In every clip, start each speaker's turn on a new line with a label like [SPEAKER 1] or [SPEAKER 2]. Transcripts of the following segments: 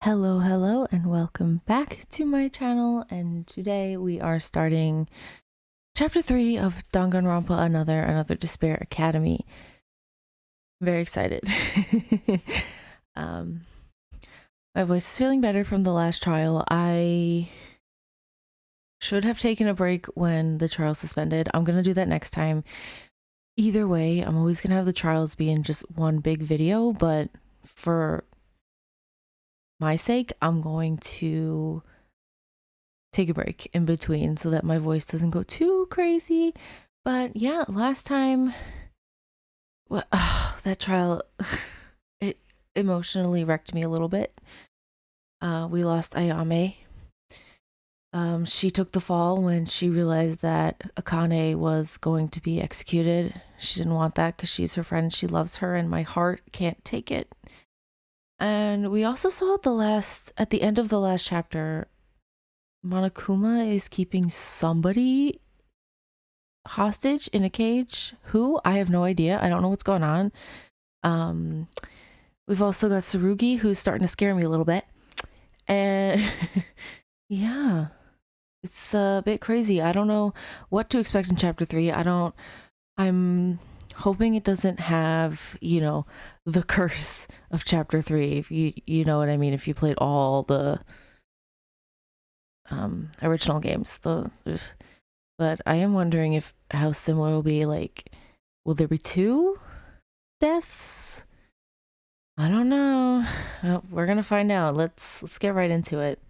[SPEAKER 1] Hello, and welcome back to my channel. And today we are starting chapter 3 of Danganronpa, another Despair Academy. Very excited. My voice is feeling better from the last trial. I should have taken a break when the trial suspended. I'm gonna do that next time. Either way, I'm always gonna have the trials be in just one big video, but for my sake, I'm going to take a break in between so that my voice doesn't go too crazy. But yeah, last time, well, that trial, it emotionally wrecked me a little bit. We lost Ayame. She took the fall when she realized that Akane was going to be executed. She didn't want that because she's her friend. She loves her, and my heart can't take it. And we also saw at the end of the last chapter, Monokuma is keeping somebody hostage in a cage. Who? I have no idea. I don't know what's going on. We've also got Tsurugi, who's starting to scare me a little bit. And yeah, it's a bit crazy. I don't know what to expect in chapter 3. I'm hoping it doesn't have, the curse of chapter 3, if you know what I mean, if you played all the original games. But I am wondering how similar it'll be. Like, will there be 2 deaths? I don't know. We're gonna find out. Let's get right into it.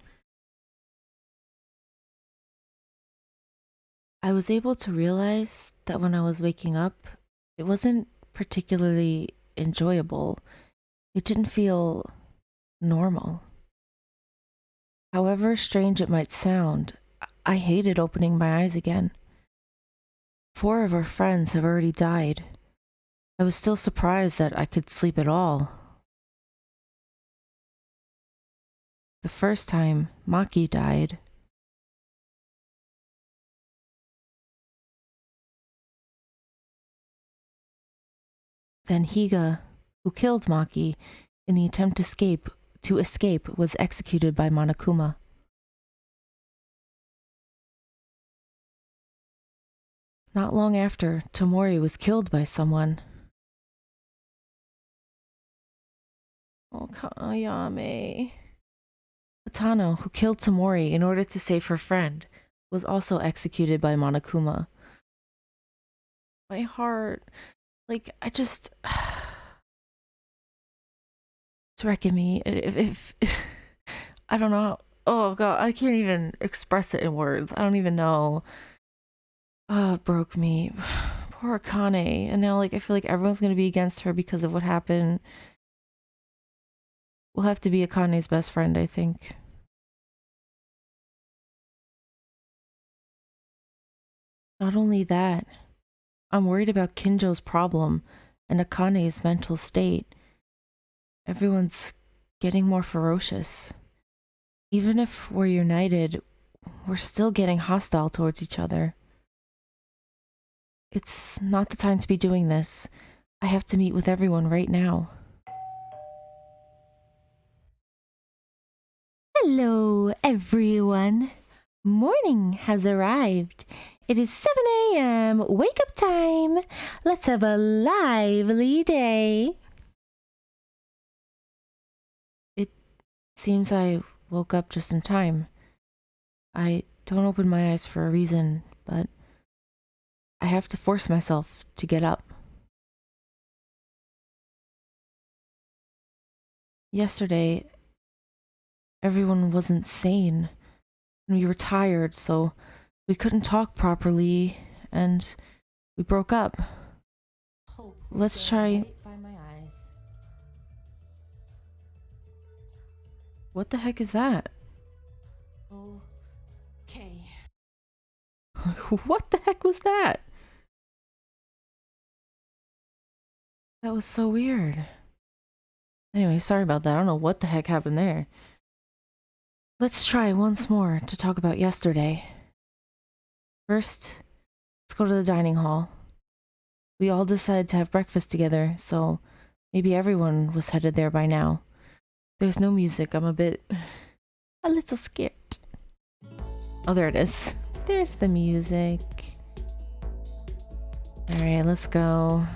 [SPEAKER 1] I was able to realize that when I was waking up, it wasn't particularly enjoyable. It didn't feel normal. However strange it might sound, I hated opening my eyes again. 4 of our friends have already died. I was still surprised that I could sleep at all. The first time, Maki died. Then Higa, who killed Maki in the attempt to escape, was executed by Monokuma. Not long after, Tomori was killed by someone. Oh, Kayame. Atano, who killed Tomori in order to save her friend, was also executed by Monokuma. My heart, it's wrecking me. If I don't know. Oh god, I can't even express it in words. I don't even know. It broke me. Poor Akane. And now, I feel like everyone's gonna be against her because of what happened. We'll have to be Akane's best friend, I think. Not only that, I'm worried about Kinjo's problem and Akane's mental state. Everyone's getting more ferocious. Even if we're united, we're still getting hostile towards each other. It's not the time to be doing this. I have to meet with everyone right now. Hello, everyone. Morning has arrived. It is 7 a.m. Wake up time. Let's have a lively day. It seems I woke up just in time. I don't open my eyes for a reason, but I have to force myself to get up. Yesterday, everyone wasn't sane, and we were tired, so we couldn't talk properly, and we broke up. Let's try. By my eyes. What the heck is that? Okay. What the heck was that? That was so weird. Anyway, sorry about that. I don't know what the heck happened there. Let's try once more to talk about yesterday. First, let's go to the dining hall. We all decided to have breakfast together, so maybe everyone was headed there by now. There's no music. I'm a little scared. Oh, there it is. There's the music. Alright, let's go.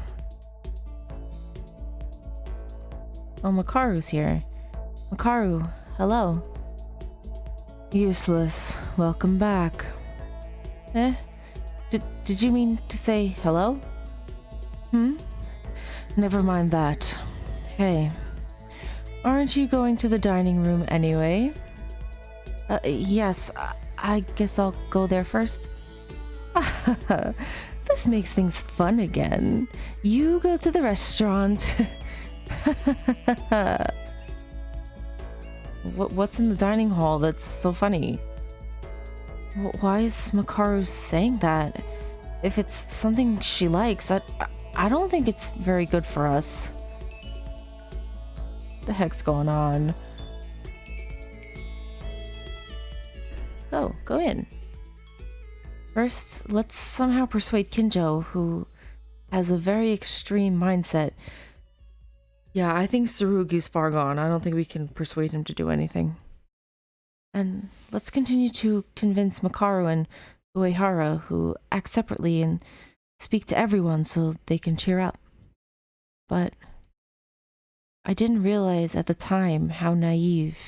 [SPEAKER 1] Oh, Makaru's here. Makaru, hello. Useless. Welcome back. Eh? Did you mean to say hello? Never mind that. Hey. Aren't you going to the dining room anyway? Yes. I guess I'll go there first. This makes things fun again. You go to the restaurant. What's in the dining hall that's so funny? Why is Makaru saying that? If it's something she likes, I don't think it's very good for us. What the heck's going on? Go in. First, let's somehow persuade Kinjo, who has a very extreme mindset. Yeah, I think Tsurugi's far gone. I don't think we can persuade him to do anything. And let's continue to convince Makaru and Uehara, who act separately and speak to everyone so they can cheer up. But I didn't realize at the time how naive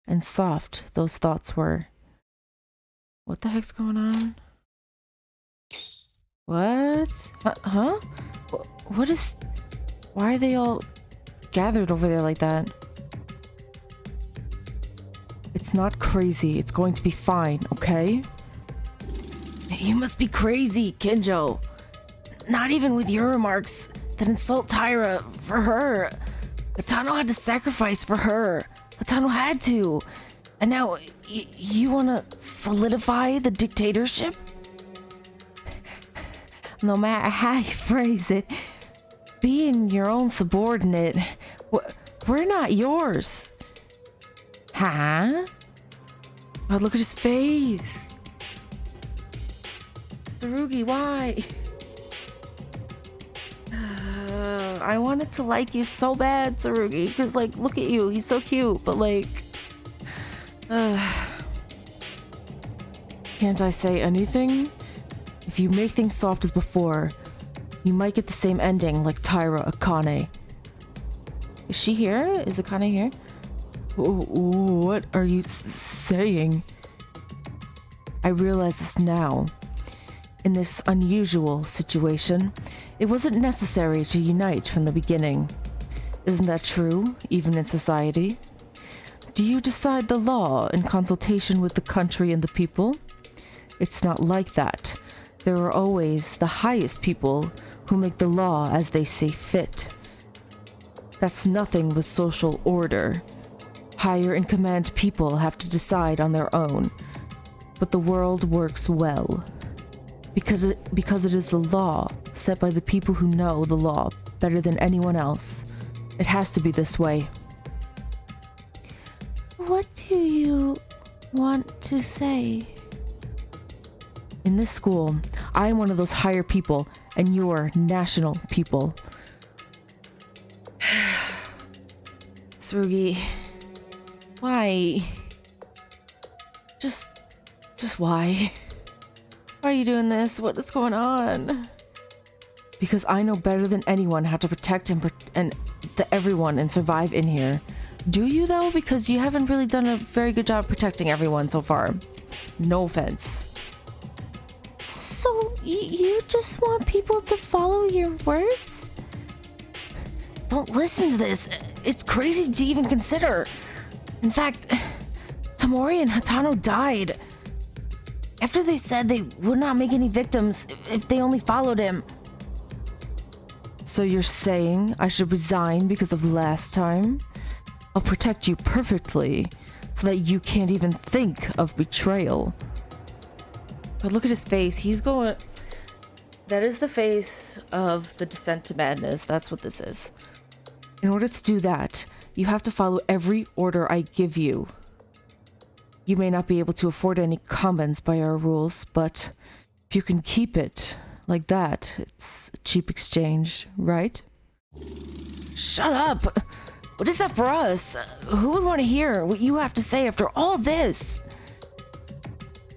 [SPEAKER 1] and soft those thoughts were. What the heck's going on? What? Huh? What is... Why are they all gathered over there like that? It's not crazy. It's going to be fine, okay? You must be crazy, Kinjo. Not even with your remarks that insult Taira for her. Hatano had to sacrifice for her. Hatano had to. And now, you wanna solidify the dictatorship? No matter how you phrase it, being your own subordinate, we're not yours. Huh? Oh, look at his face. Tsurugi, why? I wanted to like you so bad, Tsurugi, because, like, look at you. He's so cute, but, like... Can't I say anything? If you make things soft as before, you might get the same ending like Taira Akane. Is she here? Is Akane here? What are you saying? I realize this now. In this unusual situation, it wasn't necessary to unite from the beginning. Isn't that true, even in society? Do you decide the law in consultation with the country and the people? It's not like that. There are always the highest people who make the law as they see fit. That's nothing but social order. Higher in command people have to decide on their own. But the world works well. Because it is the law set by the people who know the law better than anyone else. It has to be this way. What do you want to say? In this school, I am one of those higher people, and you're national people. Tsurugi, why? Just why? Why are you doing this? What is going on? Because I know better than anyone how to protect everyone and survive in here. Do you, though? Because you haven't really done a very good job protecting everyone so far. No offense. So, you just want people to follow your words? Don't listen to this. It's crazy to even consider. In fact, Tamori and Hatano died after they said they would not make any victims if they only followed him. So you're saying I should resign because of last time? I'll protect you perfectly so that you can't even think of betrayal. But look at his face. He's going... That is the face of the descent to madness. That's what this is. In order to do that, you have to follow every order I give you. You may not be able to afford any comments by our rules, but if you can keep it like that, it's a cheap exchange, right? Shut up! What is that for us? Who would want to hear what you have to say after all this?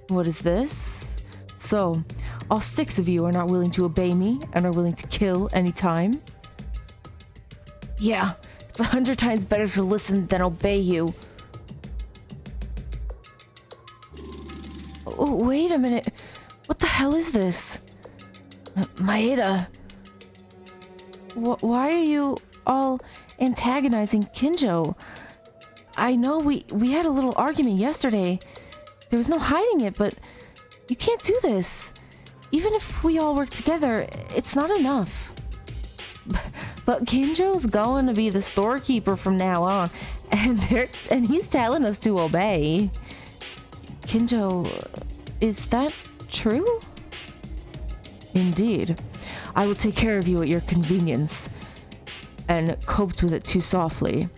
[SPEAKER 1] What is this? So, all 6 of you are not willing to obey me and are willing to kill anytime? Yeah, it's 100 times better to listen than obey you. Oh, wait a minute. What the hell is this? Maeda. Why are you all antagonizing Kinjo? I know we had a little argument yesterday. There was no hiding it, but you can't do this. Even if we all work together, it's not enough. But Kinjo's going to be the storekeeper from now on, and he's telling us to obey. Kinjo, is that true? Indeed. I will take care of you at your convenience, and coped with it too softly.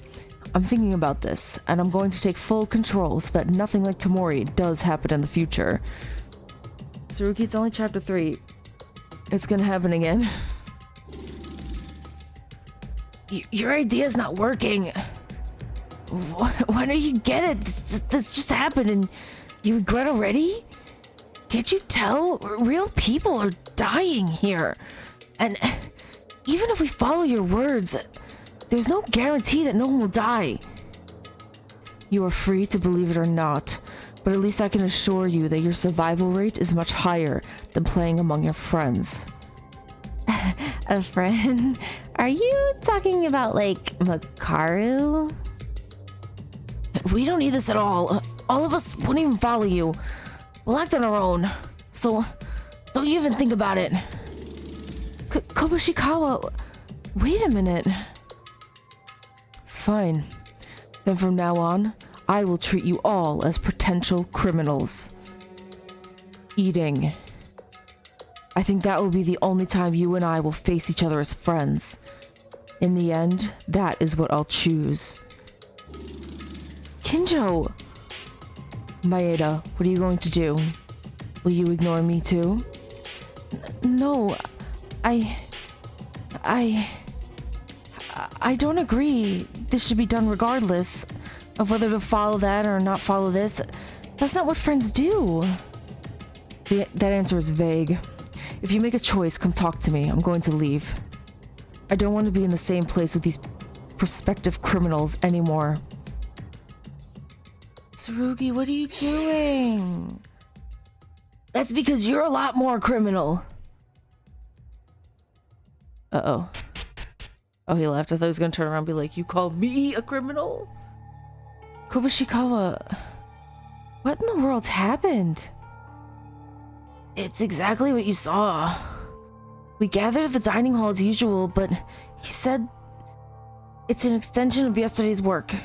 [SPEAKER 1] I'm thinking about this, and I'm going to take full control so that nothing like Tamori does happen in the future. Tsurugi, it's only chapter 3. It's gonna happen again. Your idea's not working. Why don't you get it? This just happened and you regret already? Can't you tell? Real people are dying here. And even if we follow your words, there's no guarantee that no one will die. You are free to believe it or not, but at least I can assure you that your survival rate is much higher than playing among your friends. A friend? Are you talking about, like, Makaru? We don't need this at all. All of us won't even follow you. We'll act on our own. So, don't you even think about it. Kobushikawa, wait a minute. Fine. Then from now on, I will treat you all as potential criminals. Eating. I think that will be the only time you and I will face each other as friends. In the end, that is what I'll choose. Kinjo! Maeda, what are you going to do? Will you ignore me too? No, I don't agree. This should be done regardless of whether to follow that or not follow this. That's not what friends do. That answer is vague. If you make a choice, come talk to me. I'm going to leave. I don't want to be in the same place with these prospective criminals anymore. Tsurugi, what are you doing? That's because you're a lot more criminal. Uh-oh. Oh, he left. I thought he was going to turn around and be like, you call me a criminal? Kobushikawa, what in the world's happened? It's exactly what you saw. We gathered at the dining hall as usual, but he said it's an extension of yesterday's work.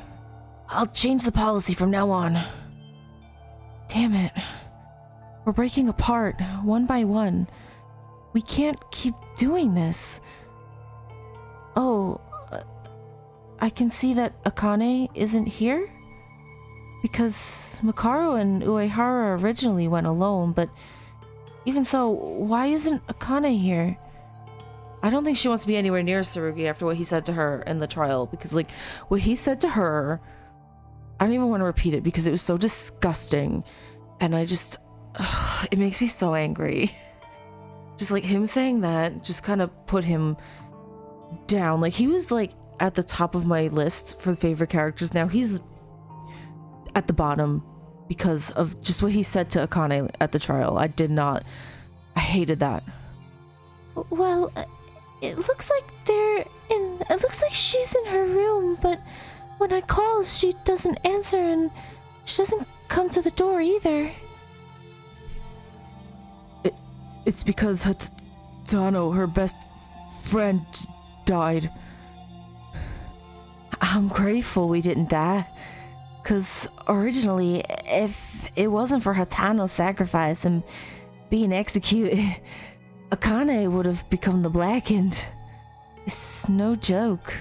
[SPEAKER 1] I'll change the policy from now on. Damn it. We're breaking apart, one by one. We can't keep doing this. Oh, I can see that Akane isn't here? Because Makaru and Uehara originally went alone, but even so, why isn't Akane here? I don't think she wants to be anywhere near Tsurugi after what he said to her in the trial, because, like, what he said to her, I don't even want to repeat it because it was so disgusting, and I just, it makes me so angry. Just, like, him saying that just kind of put him down. Like, he was, like, at the top of my list for favorite characters. Now he's at the bottom because of just what he said to Akane at the trial. I hated that.
[SPEAKER 2] Well, it looks like it looks like she's in her room, but when I call, she doesn't answer and she doesn't come to the door either.
[SPEAKER 1] It's because Tano, her best friend, died. I'm grateful we didn't die. Because originally, if it wasn't for Hatano's sacrifice and being executed, Akane would have become the Blackened. It's no joke.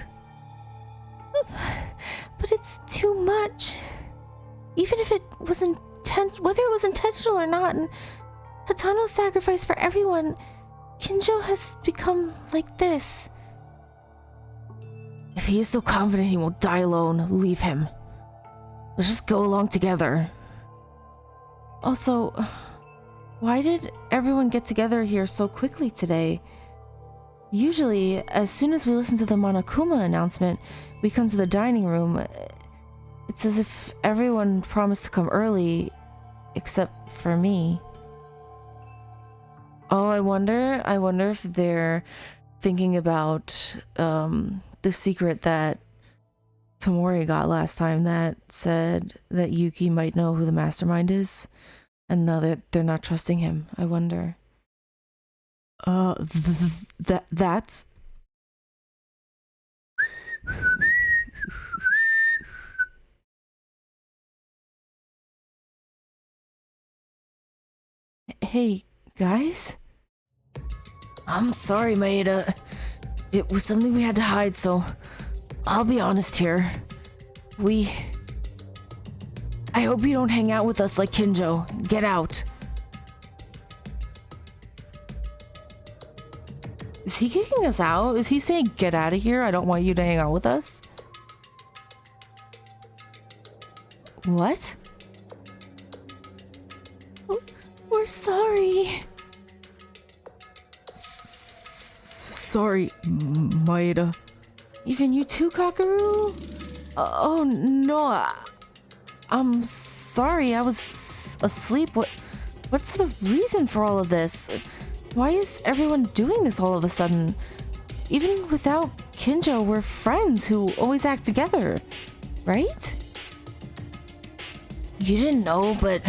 [SPEAKER 2] But it's too much. Even if it was whether it was intentional or not, and Hatano's sacrifice for everyone, Kinjo has become like this.
[SPEAKER 1] If he is so confident he won't die alone, leave him. Let's just go along together. Also, why did everyone get together here so quickly today? Usually, as soon as we listen to the Monokuma announcement, we come to the dining room. It's as if everyone promised to come early, except for me. Oh, I wonder if they're thinking about the secret that Tamori got last time that said that Yuki might know who the mastermind is, and now they're not trusting him. I wonder. That's... Hey, guys? I'm sorry, Maeda. It was something we had to hide, so I'll be honest here. I hope you don't hang out with us like Kinjo. Get out. Is he kicking us out? Is he saying, get out of here? I don't want you to hang out with us? What?
[SPEAKER 2] We're sorry.
[SPEAKER 1] Sorry, Maeda. Even you too, Kakaru? Oh no, I'm sorry. I was asleep. What's the reason for all of this? Why is everyone doing this all of a sudden? Even without Kinjo, we're friends who always act together, right? You didn't know, but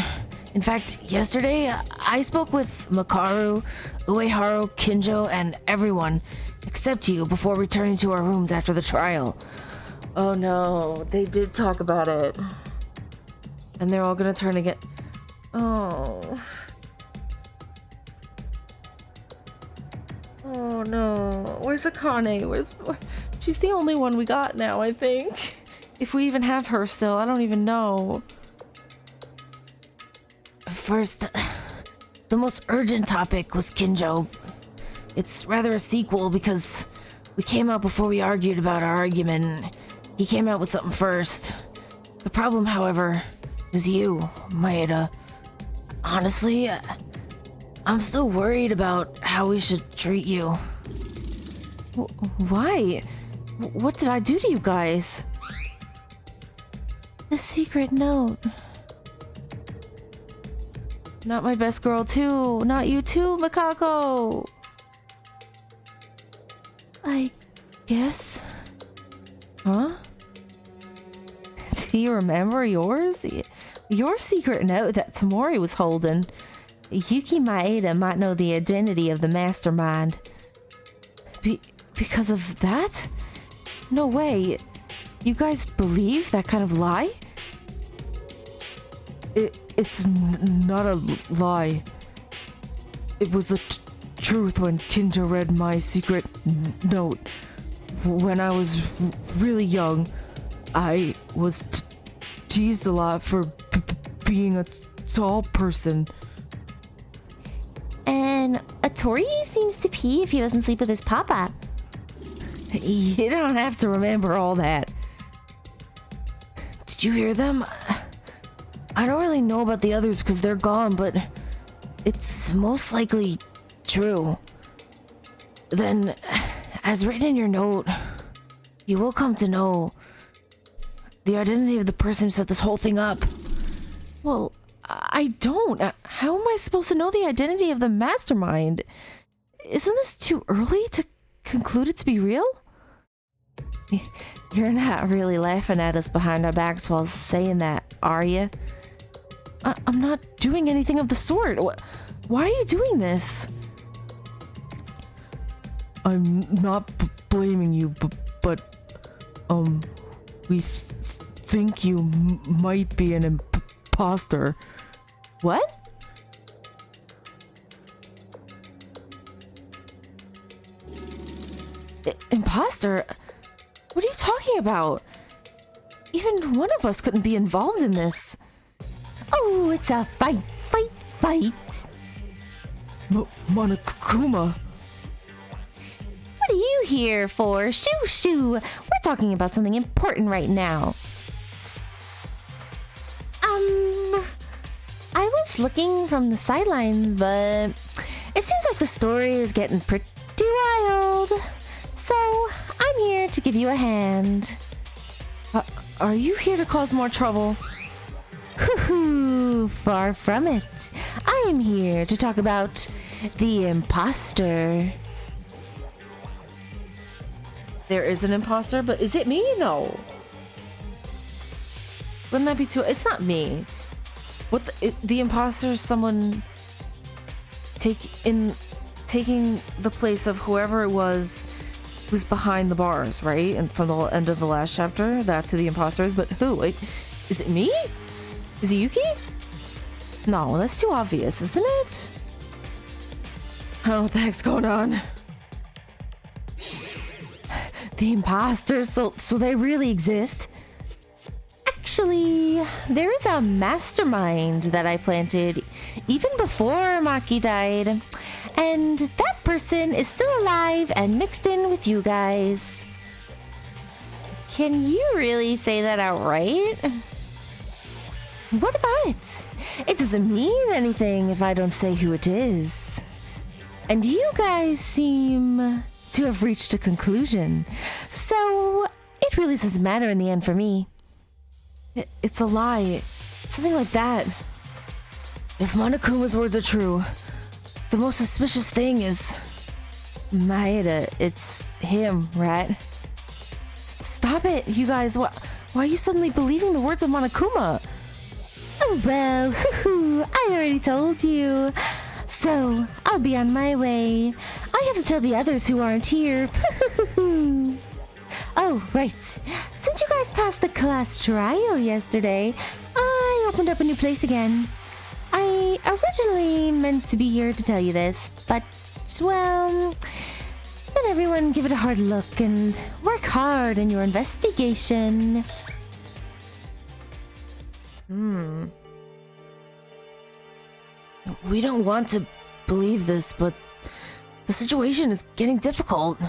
[SPEAKER 1] in fact, yesterday I spoke with Makaru, Ueharu, Kinjo, and everyone except you before returning to our rooms after the trial. Oh no, they did talk about it. And they're all gonna turn again. Oh. Oh no. Where's Akane? She's the only one we got now, I think. If we even have her still, I don't even know. First, the most urgent topic was Kinjo. It's rather a sequel because we came out before we argued about our argument. He came out with something first. The problem, however, is you, Maeda. Honestly, I'm still worried about how we should treat you. Why? What did I do to you guys?
[SPEAKER 2] The secret note.
[SPEAKER 1] Not my best girl too. Not you too, Makako.
[SPEAKER 2] I guess.
[SPEAKER 1] Huh? Do you remember yours? Your secret note that Tamori was holding. Yuki Maeda might know the identity of the mastermind. Because of that? No way. You guys believe that kind of lie? It's not a lie. It was the truth when Kinjo read my secret note. When I was really young, I was teased a lot for being a tall person.
[SPEAKER 2] And Atori seems to pee if he doesn't sleep with his papa.
[SPEAKER 1] You don't have to remember all that. Did you hear them? I don't really know about the others because they're gone, but it's most likely true. Then, as written in your note, you will come to know the identity of the person who set this whole thing up. Well, I don't. How am I supposed to know the identity of the mastermind? Isn't this too early to conclude it to be real? You're not really laughing at us behind our backs while saying that, are you? I'm not doing anything of the sort. Why are you doing this? I'm not blaming you, but we think you might be an imposter. What? Imposter? What are you talking about? Even one of us couldn't be involved in this.
[SPEAKER 2] Oh, it's a fight.
[SPEAKER 1] Monokuma.
[SPEAKER 2] What are you here for? Shoo! We're talking about something important right now. I was looking from the sidelines, but it seems like the story is getting pretty wild. So, I'm here to give you a hand.
[SPEAKER 1] Are you here to cause more trouble?
[SPEAKER 2] Hoo-hoo, far from it. I am here to talk about the imposter.
[SPEAKER 1] There is an imposter, but is it me? No. Wouldn't that be too... It's not me. What the imposter is someone taking the place of whoever it was who's behind the bars, right? And from the end of the last chapter, that's who the imposter is. But who? Is it me? Is it Yuki? No, that's too obvious, isn't it? I don't know what the heck's going on.
[SPEAKER 2] The imposters, so they really exist? Actually, there is a mastermind that I planted even before Maki died. And that person is still alive and mixed in with you guys. Can you really say that outright? What about it? It doesn't mean anything if I don't say who it is. And you guys seem to have reached a conclusion. So, it really doesn't matter in the end for me.
[SPEAKER 1] It's a lie. Something like that. If Monokuma's words are true, the most suspicious thing is...
[SPEAKER 2] Maeda, it's him, right?
[SPEAKER 1] Stop it, you guys. Why are you suddenly believing the words of Monokuma?
[SPEAKER 2] Oh, well, I already told you. So, I'll be on my way. I have to tell the others who aren't here. Oh, right. Since you guys passed the class trial yesterday, I opened up a new place again. I originally meant to be here to tell you this, but, well, let everyone give it a hard look and work hard in your investigation.
[SPEAKER 1] We don't want to believe this, but the situation is getting difficult.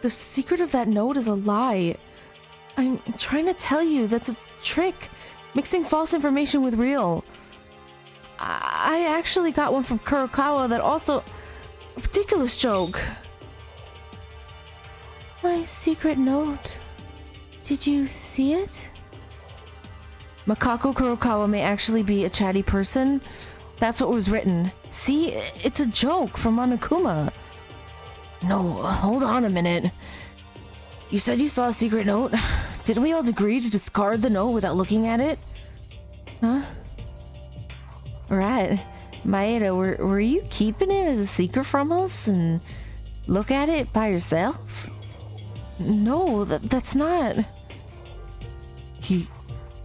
[SPEAKER 1] The secret of that note is a lie. I'm trying to tell you that's a trick, mixing false information with real. I actually got one from Kurokawa that also... A ridiculous joke.
[SPEAKER 2] My secret note. Did you see it?
[SPEAKER 1] Makako Kurokawa may actually be a chatty person. That's what was written. See, it's a joke from Monokuma. No, hold on a minute. You said you saw a secret note? Didn't we all agree to discard the note without looking at it?
[SPEAKER 2] Huh? Right. Maeda, were you keeping it as a secret from us and look at it by yourself?
[SPEAKER 1] No, that's not... He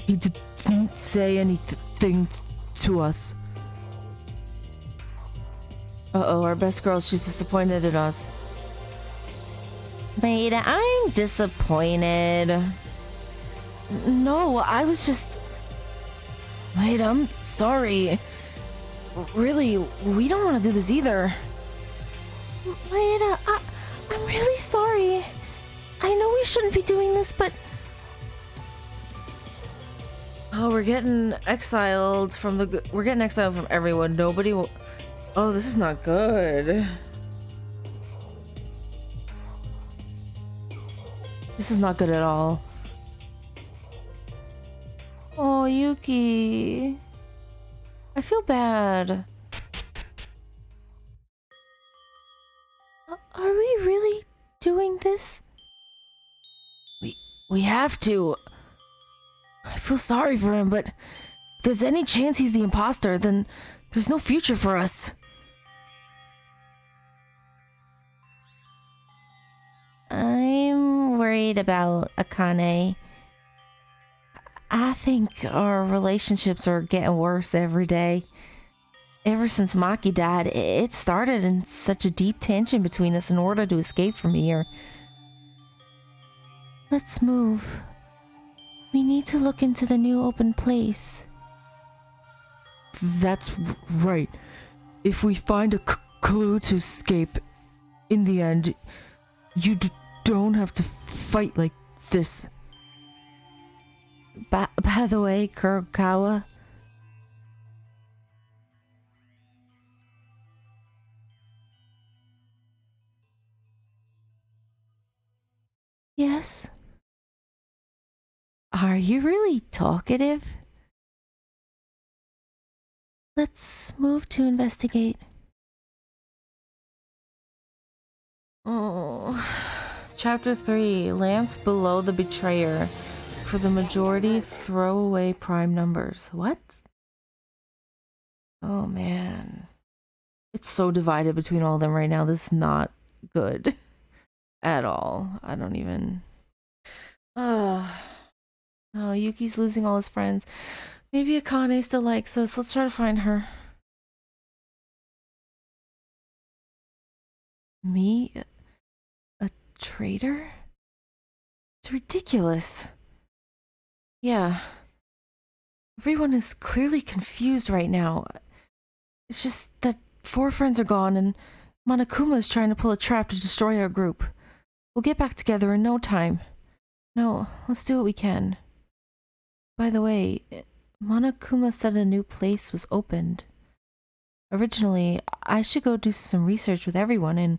[SPEAKER 1] didn't say anything to us. Uh-oh, our best girl, she's disappointed in us.
[SPEAKER 2] Maeda, I'm disappointed.
[SPEAKER 1] No, I was just... Maeda, I'm sorry. Really, we don't want to do this either.
[SPEAKER 2] Maeda, I'm really sorry. I know we shouldn't be doing this, but...
[SPEAKER 1] Oh, we're getting exiled from everyone. Nobody will... Oh, this is not good. This is not good at all. Oh, Yuki. I feel bad.
[SPEAKER 2] Are we really doing this?
[SPEAKER 1] We have to. I feel sorry for him, but if there's any chance he's the imposter, then there's no future for us.
[SPEAKER 2] I'm worried about Akane. I think our relationships are getting worse every day. Ever since Maki died, it started in such a deep tension between us in order to escape from here. Let's move. We need to look into the new open place.
[SPEAKER 1] That's right. If we find a clue to escape, in the end, You don't have to fight like this.
[SPEAKER 2] By the way, Kurokawa... Yes? Are you really talkative? Let's move to investigate.
[SPEAKER 1] Oh. Chapter 3. Lamps below the betrayer. For the majority, throw away prime numbers. What? Oh man. It's so divided between all of them right now. This is not good. At all. I don't even... Oh, Yuki's losing all his friends. Maybe Akane still likes us. Let's try to find her. Me? A traitor? It's ridiculous. Yeah. Everyone is clearly confused right now. It's just that 4 friends are gone and Monokuma is trying to pull a trap to destroy our group. We'll get back together in no time. No, let's do what we can. By the way, Monokuma said a new place was opened. Originally, I should go do some research with everyone and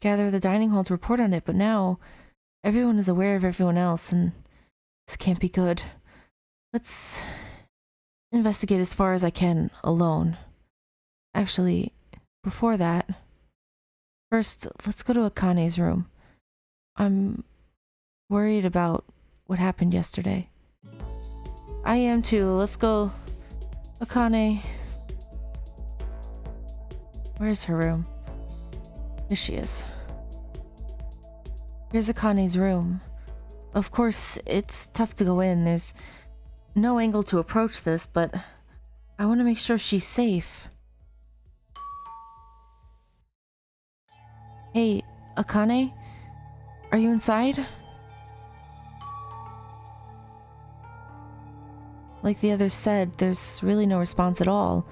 [SPEAKER 1] gather the dining hall to report on it, but now everyone is aware of everyone else and this can't be good. Let's investigate as far as I can alone. Actually, before that, first, let's go to Akane's room. I'm worried about what happened yesterday. I am too. Let's go. Akane. Where's her room? There she is. Here's Akane's room. Of course, it's tough to go in. There's no angle to approach this, but I want to make sure she's safe. Hey, Akane? Are you inside? Like the others said, there's really no response at all.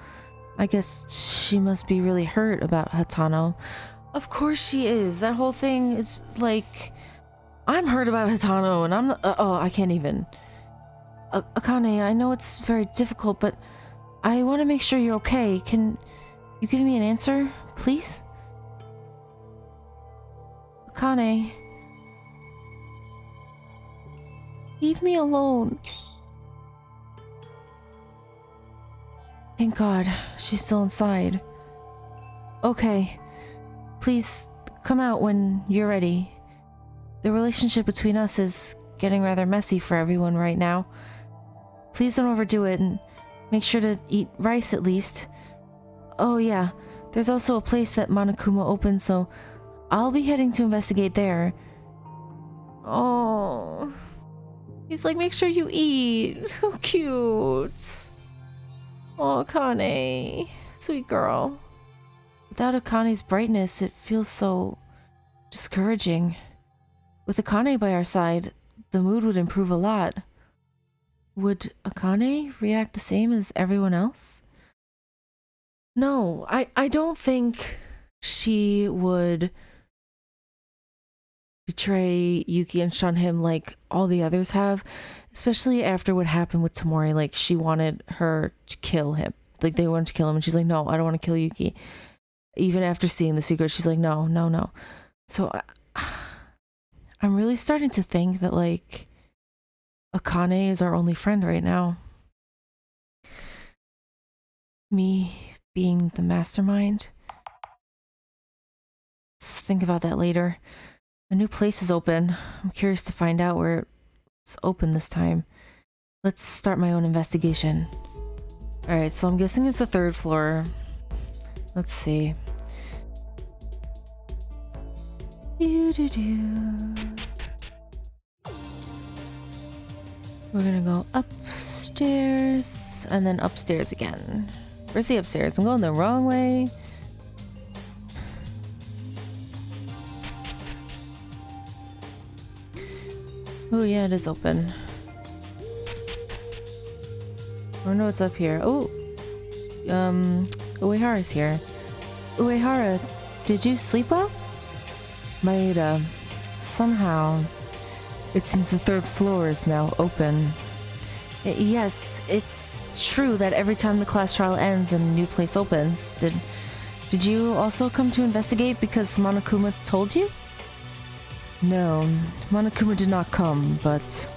[SPEAKER 1] I guess she must be really hurt about Hatano. Of course she is. That whole thing is like... I'm hurt about Hatano and I'm... I can't even... Akane, I know it's very difficult, but I want to make sure you're okay. Can you give me an answer, please? Akane... Leave me alone. Thank God, she's still inside. Okay, please come out when you're ready. The relationship between us is getting rather messy for everyone right now. Please don't overdo it and make sure to eat rice at least. Oh yeah, there's also a place that Monokuma opened, so I'll be heading to investigate there. Oh... He's like, make sure you eat. So cute. Oh, Akane. Sweet girl. Without Akane's brightness, it feels so discouraging. With Akane by our side, the mood would improve a lot. Would Akane react the same as everyone else? No, I don't think she would betray Yuki and shun him like all the others have, especially after what happened with Tamori. Like, she wanted her to kill him. Like, they wanted to kill him and she's like, no, I don't want to kill Yuki. Even after seeing the secret, she's like, no, no, no. So I'm really starting to think that, like, Akane is our only friend right now. Me being the mastermind. Let's think about that later. A new place is open. I'm curious to find out where it's open this time. Let's start my own investigation. Alright, so I'm guessing it's the 3rd floor. Let's see. We're gonna go upstairs and then upstairs again. Where's the upstairs? I'm going the wrong way. Oh yeah, it is open. I wonder what's up here. Oh, Uehara's here. Uehara, did you sleep well? Maeda, somehow, it seems the third floor is now open. Yes, it's true that every time the class trial ends and a new place opens. Did you also come to investigate because Monokuma told you? No, Monokuma did not come, but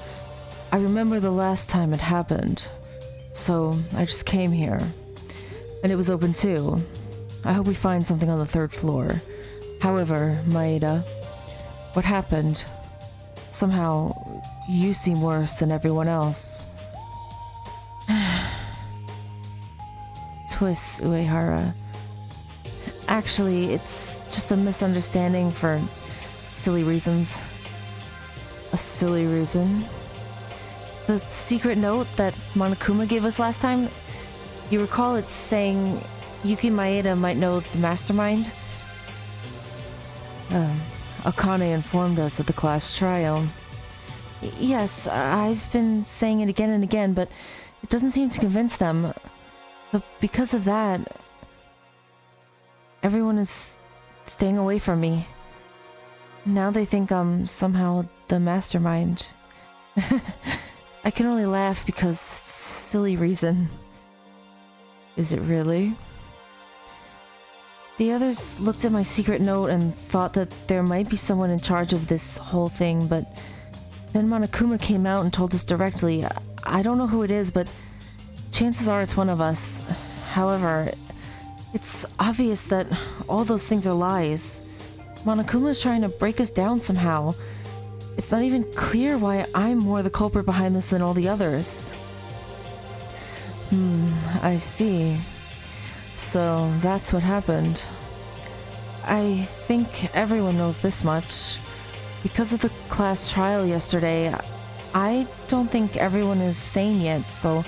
[SPEAKER 1] I remember the last time it happened. So I just came here. And it was open too. I hope we find something on the third floor. However, Maeda, what happened? Somehow, you seem worse than everyone else. Twist, Uehara. Actually, it's just a misunderstanding for silly reasons. A silly reason? The secret note that Monokuma gave us last time? You recall it's saying Yuki Maeda might know the mastermind? Akane informed us at the class trial. Yes, I've been saying it again and again, but it doesn't seem to convince them. But because of that, everyone is staying away from me. Now they think I'm somehow the mastermind. I can only laugh because silly reason. Is it really? The others looked at my secret note and thought that there might be someone in charge of this whole thing, but then Monokuma came out and told us directly. I don't know who it is, but chances are it's one of us. However, it's obvious that all those things are lies. Monokuma is trying to break us down somehow. It's not even clear why I'm more the culprit behind this than all the others. I see. So that's what happened. I think everyone knows this much. Because of the class trial yesterday, I don't think everyone is sane yet, so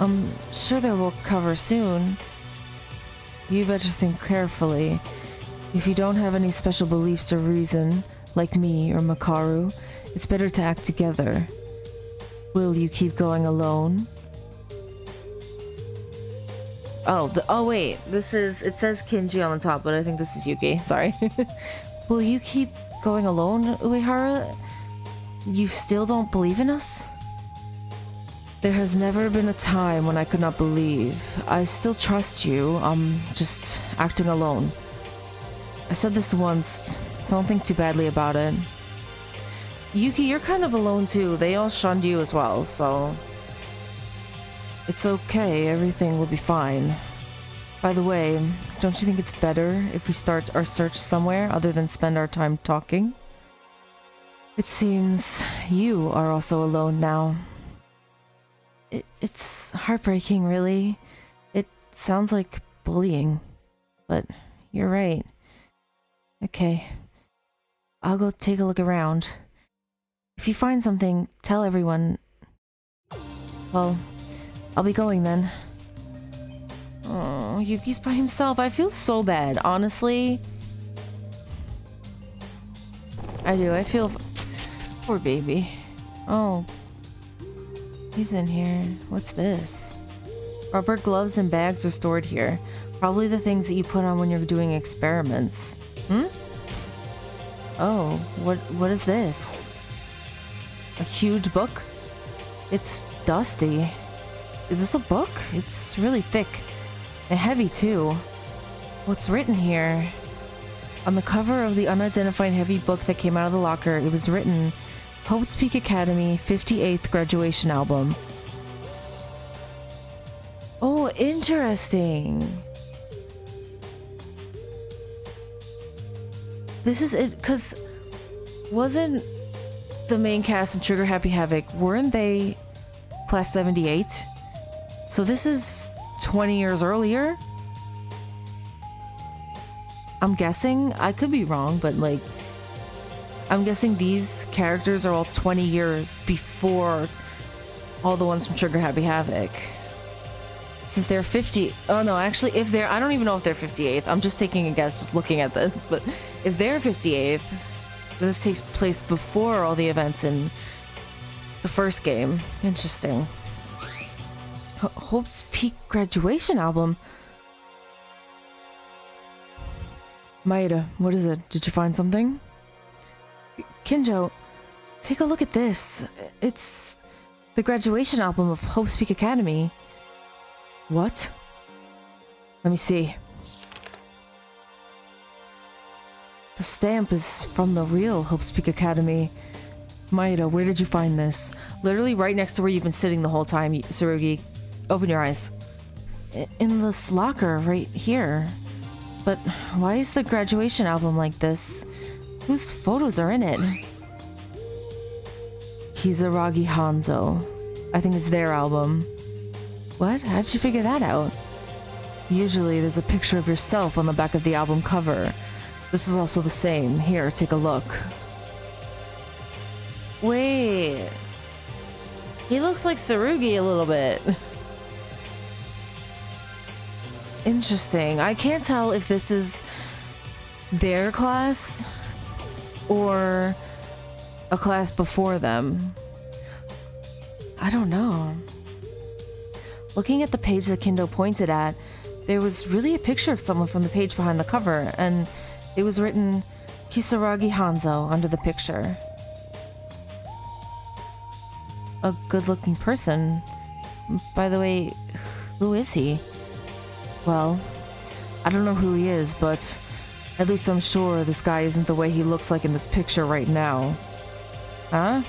[SPEAKER 1] I'm sure they will recover soon. You better think carefully. If you don't have any special beliefs or reason, like me or Makaru, it's better to act together. Will you keep going alone? Oh wait, it says Kinji on the top, but I think this is Yuki, sorry. Will you keep going alone, Uehara? You still don't believe in us? There has never been a time when I could not believe. I still trust you, I'm just acting alone. I said this once, don't think too badly about it. Yuki, you're kind of alone too, they all shunned you as well, so... It's okay, everything will be fine. By the way, don't you think it's better if we start our search somewhere other than spend our time talking? It seems you are also alone now. It's heartbreaking, really. It sounds like bullying, but you're right. Okay, I'll go take a look around. If you find something, tell everyone. Well, I'll be going then. Oh, Yuki's by himself. I feel so bad, honestly. I do. I feel... Poor baby. Oh. He's in here. What's this? Rubber gloves and bags are stored here. Probably the things that you put on when you're doing experiments. Oh, what is this? A huge book? It's dusty. Is this a book? It's really thick. And heavy, too. What's written here? On the cover of the unidentified heavy book that came out of the locker, it was written, Hope's Peak Academy 58th Graduation Album. Oh, interesting. This is it, because wasn't the main cast in Trigger Happy Havoc, weren't they class 78? So this is 20 years earlier? I'm guessing. I could be wrong, but like, I'm guessing these characters are all 20 years before all the ones from Trigger Happy Havoc. Since they're 50... Oh no, actually, if they're... I don't even know if they're 58th. I'm just taking a guess, just looking at this. But if they're 58th, this takes place before all the events in the first game. Interesting. Hope's Peak Graduation Album? Maeda, what is it? Did you find something? Kinjo, take a look at this. It's the graduation album of Hope's Peak Academy. What? Let me see. The stamp is from the real Hope's Peak Academy. Maeda, where did you find this? Literally right next to where you've been sitting the whole time, Tsurugi. Open your eyes. In this locker right here. But why is the graduation album like this? Whose photos are in it? Kisaragi Hanzo. I think it's their album. What? How'd you figure that out? Usually there's a picture of yourself on the back of the album cover. This is also the same. Here, take a look. Wait. He looks like Tsurugi a little bit. Interesting. I can't tell if this is their class or a class before them. I don't know. Looking at the page that Kendo pointed at, there was really a picture of someone from the page behind the cover, and it was written Kisaragi Hanzo under the picture. A good-looking person. By the way, who is he? Well, I don't know who he is, but at least I'm sure this guy isn't the way he looks like in this picture right now. Huh?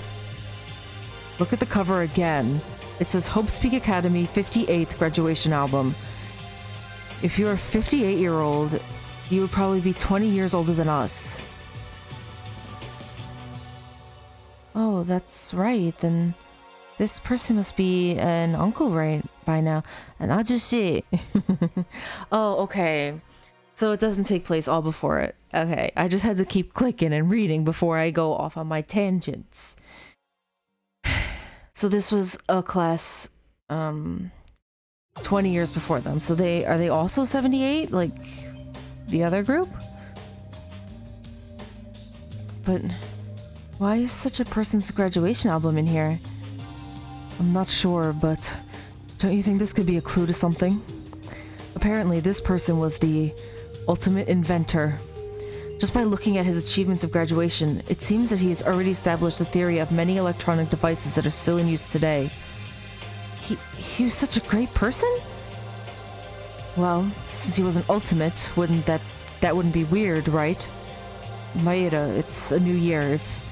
[SPEAKER 1] Look at the cover again. It says Hope's Peak Academy 58th graduation album. If you're a 58-year-old, you would probably be 20 years older than us. Oh, that's right. Then this person must be an uncle right by now. An ajushi. Oh, okay. So it doesn't take place all before it. Okay, I just had to keep clicking and reading before I go off on my tangents. So this was a class 20 years before them. So are they also 78 like the other group? But why is such a person's graduation album in here? I'm not sure, but don't you think this could be a clue to something? Apparently this person was the ultimate inventor. Just by looking at his achievements of graduation, it seems that he has already established the theory of many electronic devices that are still in use today. He was such a great person? Well, since he was an ultimate, that wouldn't be weird, right? Maeda, it's a new year. If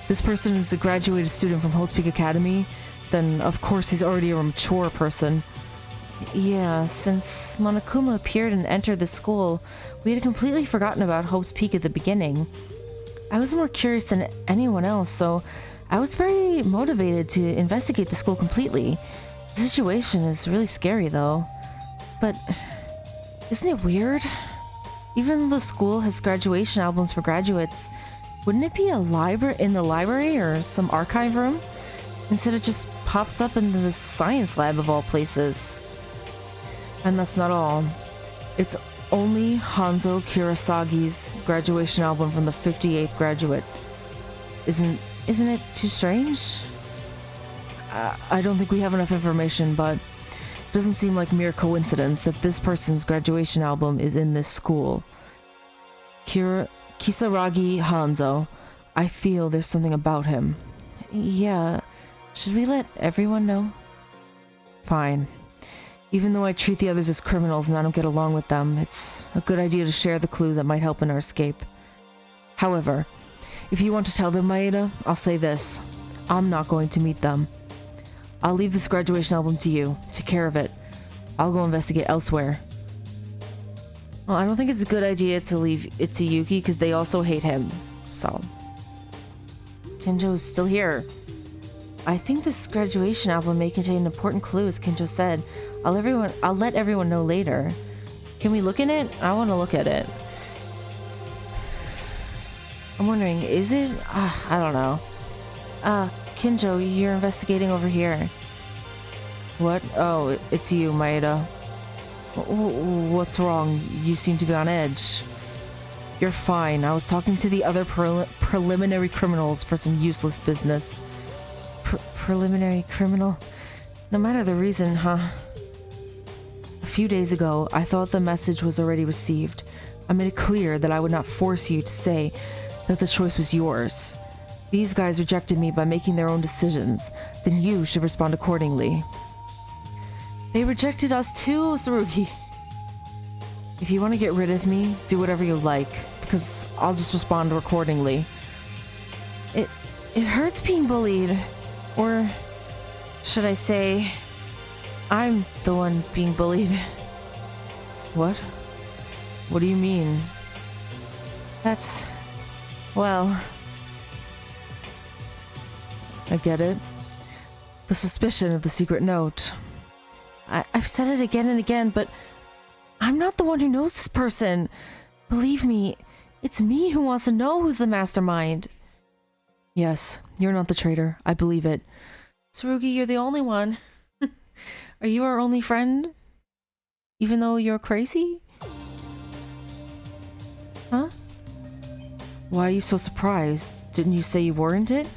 [SPEAKER 1] this person is a graduated student from Hope's Peak Academy, then of course he's already a mature person. Yeah, since Monokuma appeared and entered the school, we had completely forgotten about Hope's Peak at the beginning. I was more curious than anyone else, so I was very motivated to investigate the school completely. The situation is really scary, though. But isn't it weird? Even though the school has graduation albums for graduates, wouldn't it be in the library or some archive room? Instead it just pops up in the science lab of all places. And that's not all. It's only Hanzo Kurasagi's graduation album from the 58th graduate. Isn't it too strange? I don't think we have enough information, but it doesn't seem like mere coincidence that this person's graduation album is in this school. Kisaragi Hanzo. I feel there's something about him. Yeah, should we let everyone know? Fine. Even though I treat the others as criminals and I don't get along with them, it's a good idea to share the clue that might help in our escape. However, if you want to tell them, Maeda, I'll say this. I'm not going to meet them. I'll leave this graduation album to you. Take care of it. I'll go investigate elsewhere. Well, I don't think it's a good idea to leave it to Yuki because they also hate him. So, Kenjo's still here. I think this graduation album may contain important clues, Kinjo said. I'll let everyone know later. Can we look in it? I want to look at it. I'm wondering, is it? I don't know. Kinjo, you're investigating over here. What? Oh, it's you, Maeda. What's wrong? You seem to be on edge. You're fine. I was talking to the other preliminary criminals for some useless business. Preliminary criminal? No matter the reason, huh? A few days ago, I thought the message was already received. I made it clear that I would not force you to say that the choice was yours. These guys rejected me by making their own decisions. Then you should respond accordingly. They rejected us too, Tsurugi. If you want to get rid of me, do whatever you like, because I'll just respond accordingly.
[SPEAKER 2] It hurts being bullied. Or should I say, I'm the one being bullied.
[SPEAKER 1] What? What do you mean?
[SPEAKER 2] That's... well...
[SPEAKER 1] I get it. The suspicion of the secret note.
[SPEAKER 2] I've said it again and again, but I'm not the one who knows this person. Believe me, it's me who wants to know who's the mastermind.
[SPEAKER 1] Yes, you're not the traitor. I believe it.
[SPEAKER 2] Tsurugi, you're the only one. Are you our only friend? Even though you're crazy? Huh?
[SPEAKER 1] Why are you so surprised? Didn't you say you weren't it?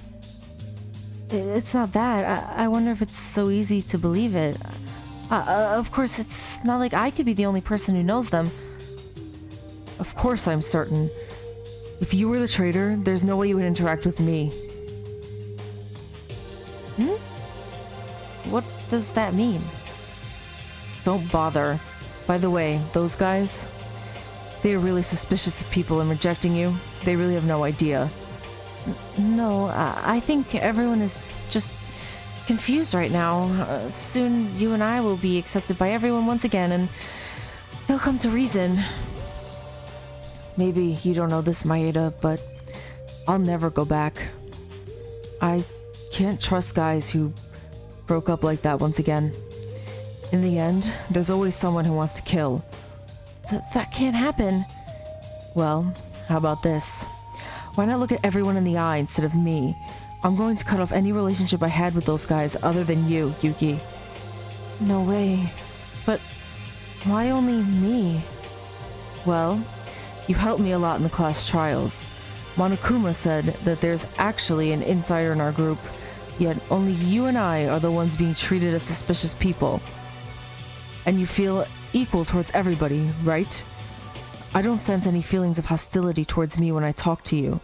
[SPEAKER 2] It's not that. I wonder if it's so easy to believe it. Of course, it's not like I could be the only person who knows them.
[SPEAKER 1] Of course I'm certain. If you were the traitor, there's no way you would interact with me.
[SPEAKER 2] What does that mean?
[SPEAKER 1] Don't bother. By the way, those guys, they are really suspicious of people and rejecting you. They really have no idea.
[SPEAKER 2] No, I think everyone is just confused right now. Soon you and I will be accepted by everyone once again, and they'll come to reason.
[SPEAKER 1] Maybe you don't know this, Maeda, but I'll never go back. I can't trust guys who broke up like that once again. In the end, there's always someone who wants to kill.
[SPEAKER 2] That can't happen.
[SPEAKER 1] Well, how about this? Why not look at everyone in the eye instead of me? I'm going to cut off any relationship I had with those guys other than you, Yuki.
[SPEAKER 2] No way. But why only me?
[SPEAKER 1] Well, you helped me a lot in the class trials. Monokuma said that there's actually an insider in our group, yet only you and I are the ones being treated as suspicious people. And you feel equal towards everybody, right? I don't sense any feelings of hostility towards me when I talk to you.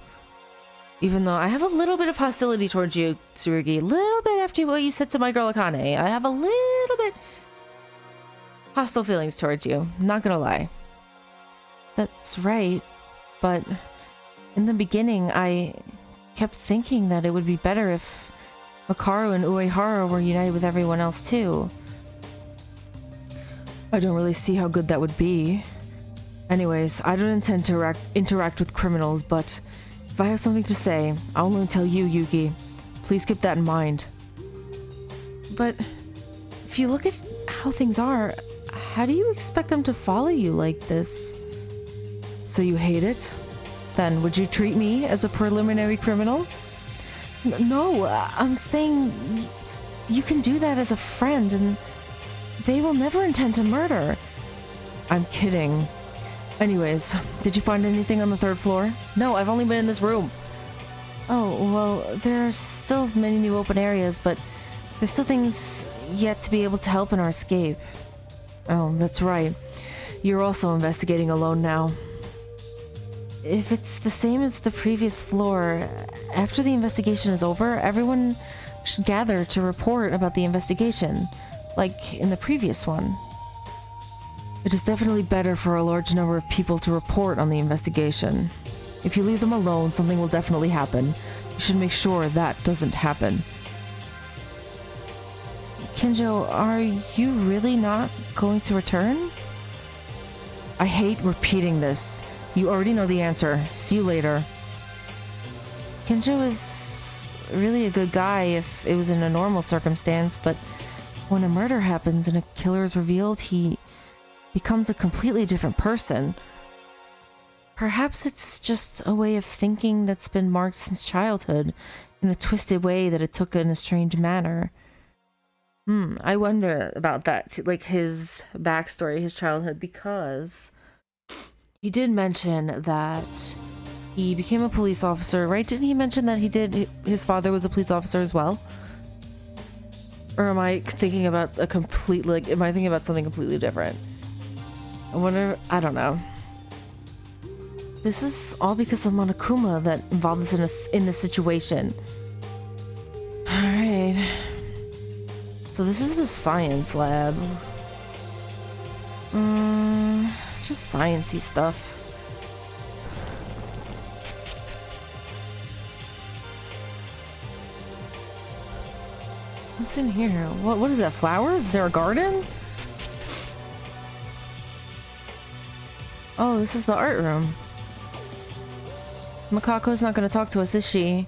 [SPEAKER 2] Even though I have a little bit of hostility towards you, Tsurugi. A little bit after what you said to my girl Akane. I have a little bit hostile feelings towards you. Not gonna lie.
[SPEAKER 1] That's right. But in the beginning, I kept thinking that it would be better if Makaru and Uehara were united with everyone else too. I don't really see how good that would be. Anyways, I don't intend to interact with criminals, but if I have something to say, I'll only tell you, Yuki. Please keep that in mind.
[SPEAKER 2] But if you look at how things are, how do you expect them to follow you like this?
[SPEAKER 1] So you hate it? Then would you treat me as a preliminary criminal?
[SPEAKER 2] No, I'm saying you can do that as a friend, and they will never intend to murder.
[SPEAKER 1] I'm kidding. Anyways, did you find anything on the 3rd floor?
[SPEAKER 2] No, I've only been in this room. Oh, well, there are still many new open areas, but there's still things yet to be able to help in our escape.
[SPEAKER 1] Oh, that's right. You're also investigating alone now.
[SPEAKER 2] If it's the same as the previous floor, after the investigation is over, everyone should gather to report about the investigation, like in the previous one.
[SPEAKER 1] It is definitely better for a large number of people to report on the investigation. If you leave them alone, something will definitely happen. You should make sure that doesn't happen.
[SPEAKER 2] Kinjo, are you really not going to return?
[SPEAKER 1] I hate repeating this. You already know the answer. See you later.
[SPEAKER 2] Kinjo is really a good guy if it was in a normal circumstance, but when a murder happens and a killer is revealed, he becomes a completely different person. Perhaps it's just a way of thinking that's been marked since childhood, in a twisted way that it took in a strange manner.
[SPEAKER 1] I wonder about that, like his backstory, his childhood, because he did mention that he became a police officer, right? Didn't he mention that his father was a police officer as well? Or am I thinking about am I thinking about something completely different? I wonder, I don't know. This is all because of Monokuma that involved us in this situation. Alright. So this is the science lab. Just sciencey stuff. What's in here? What is that? Flowers? Is there a garden? Oh, this is the art room. Makako's not gonna talk to us, is she?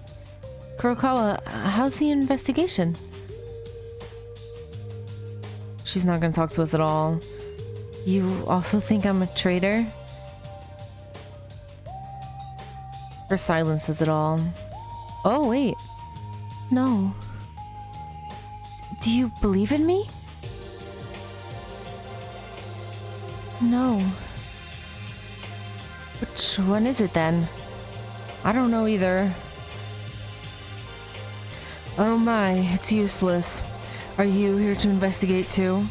[SPEAKER 1] Kurokawa, how's the investigation? She's not gonna talk to us at all. You also think I'm a traitor? Her silence says it all. Oh, wait.
[SPEAKER 2] No. Do you believe in me? No.
[SPEAKER 1] Which one is it then? I don't know either. Oh my, it's useless. Are you here to investigate too?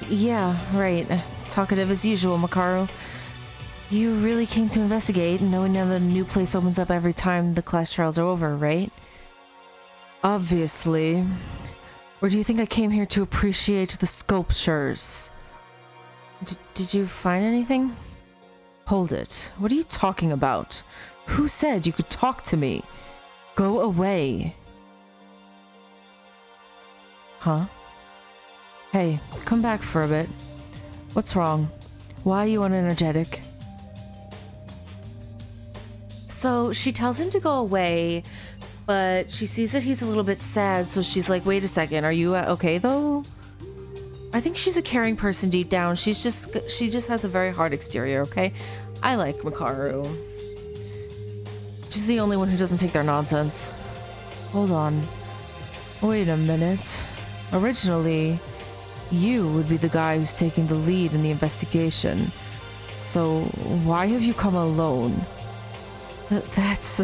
[SPEAKER 1] Yeah, right. Talkative as usual, Makaru. You really came to investigate, knowing that the new place opens up every time the class trials are over, right? Obviously. Or do you think I came here to appreciate the sculptures? Did you find anything? Hold it. What are you talking about? Who said you could talk to me? Go away. Huh? Hey, come back for a bit. What's wrong? Why are you unenergetic? So she tells him to go away, but she sees that he's a little bit sad, so she's like, wait a second, are you okay though? I think she's a caring person deep down. She just has a very hard exterior, okay? I like Makaru. She's the only one who doesn't take their nonsense. Hold on. Wait a minute. Originally, you would be the guy who's taking the lead in the investigation. So why have you come alone? That's...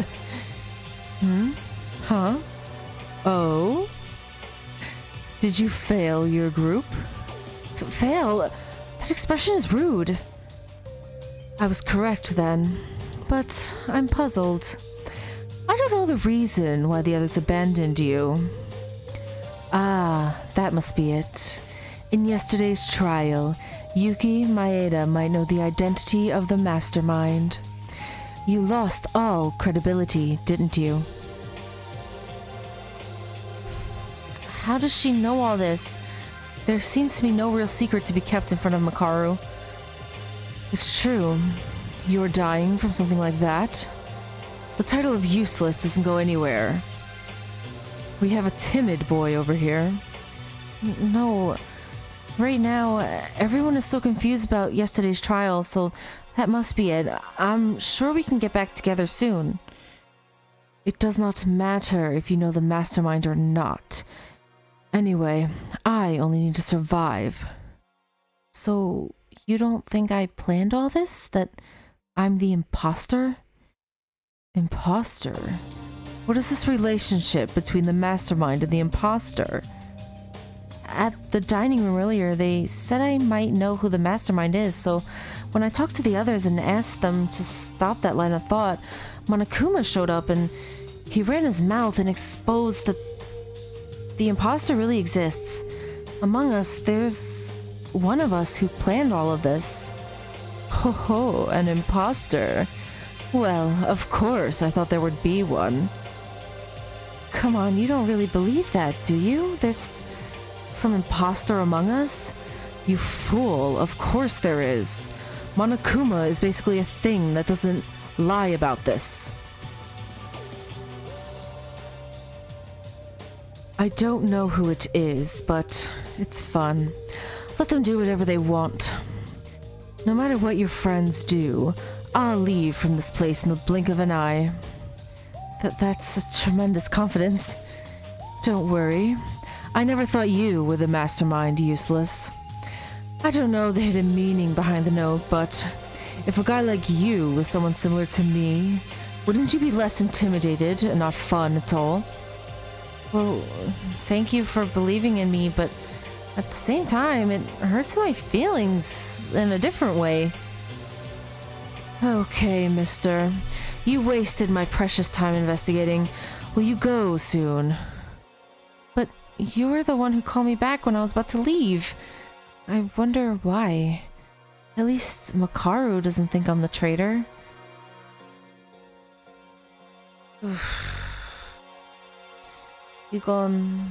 [SPEAKER 1] Huh? Oh? Did you fail your group? Fail? That expression is rude. I was correct then, but I'm puzzled. I don't know the reason why the others abandoned you. Ah, that must be it. In yesterday's trial, Yuki Maeda might know the identity of the mastermind. You lost all credibility, didn't you? How does she know all this? There seems to be no real secret to be kept in front of Makaru. It's true. You're dying from something like that? The title of useless doesn't go anywhere. We have a timid boy over here. No. Right now, everyone is so confused about yesterday's trial, so that must be it. I'm sure we can get back together soon. It does not matter if you know the mastermind or not. Anyway, I only need to survive. So, you don't think I planned all this? That I'm the imposter? Imposter? What is this relationship between the mastermind and the imposter? At the dining room earlier, they said I might know who the mastermind is, so when I talked to the others and asked them to stop that line of thought, Monokuma showed up and he ran his mouth and exposed that the imposter really exists. Among us, there's one of us who planned all of this. Ho ho, an imposter. Well, of course, I thought there would be one. Come on, you don't really believe that, do you? There's some imposter among us? You fool, of course there is. Monokuma is basically a thing that doesn't lie about this. I don't know who it is, but it's fun. Let them do whatever they want. No matter what your friends do, I'll leave from this place in the blink of an eye. That's a tremendous confidence. Don't worry. I never thought you were the mastermind, useless. I don't know the hidden meaning behind the note, but if a guy like you was someone similar to me, wouldn't you be less intimidated and not fun at all? Well, thank you for believing in me, but at the same time, it hurts my feelings in a different way. Okay, mister. You wasted my precious time investigating. Will you go soon? But you're the one who called me back when I was about to leave. I wonder why. At least Makaru doesn't think I'm the traitor. 이건...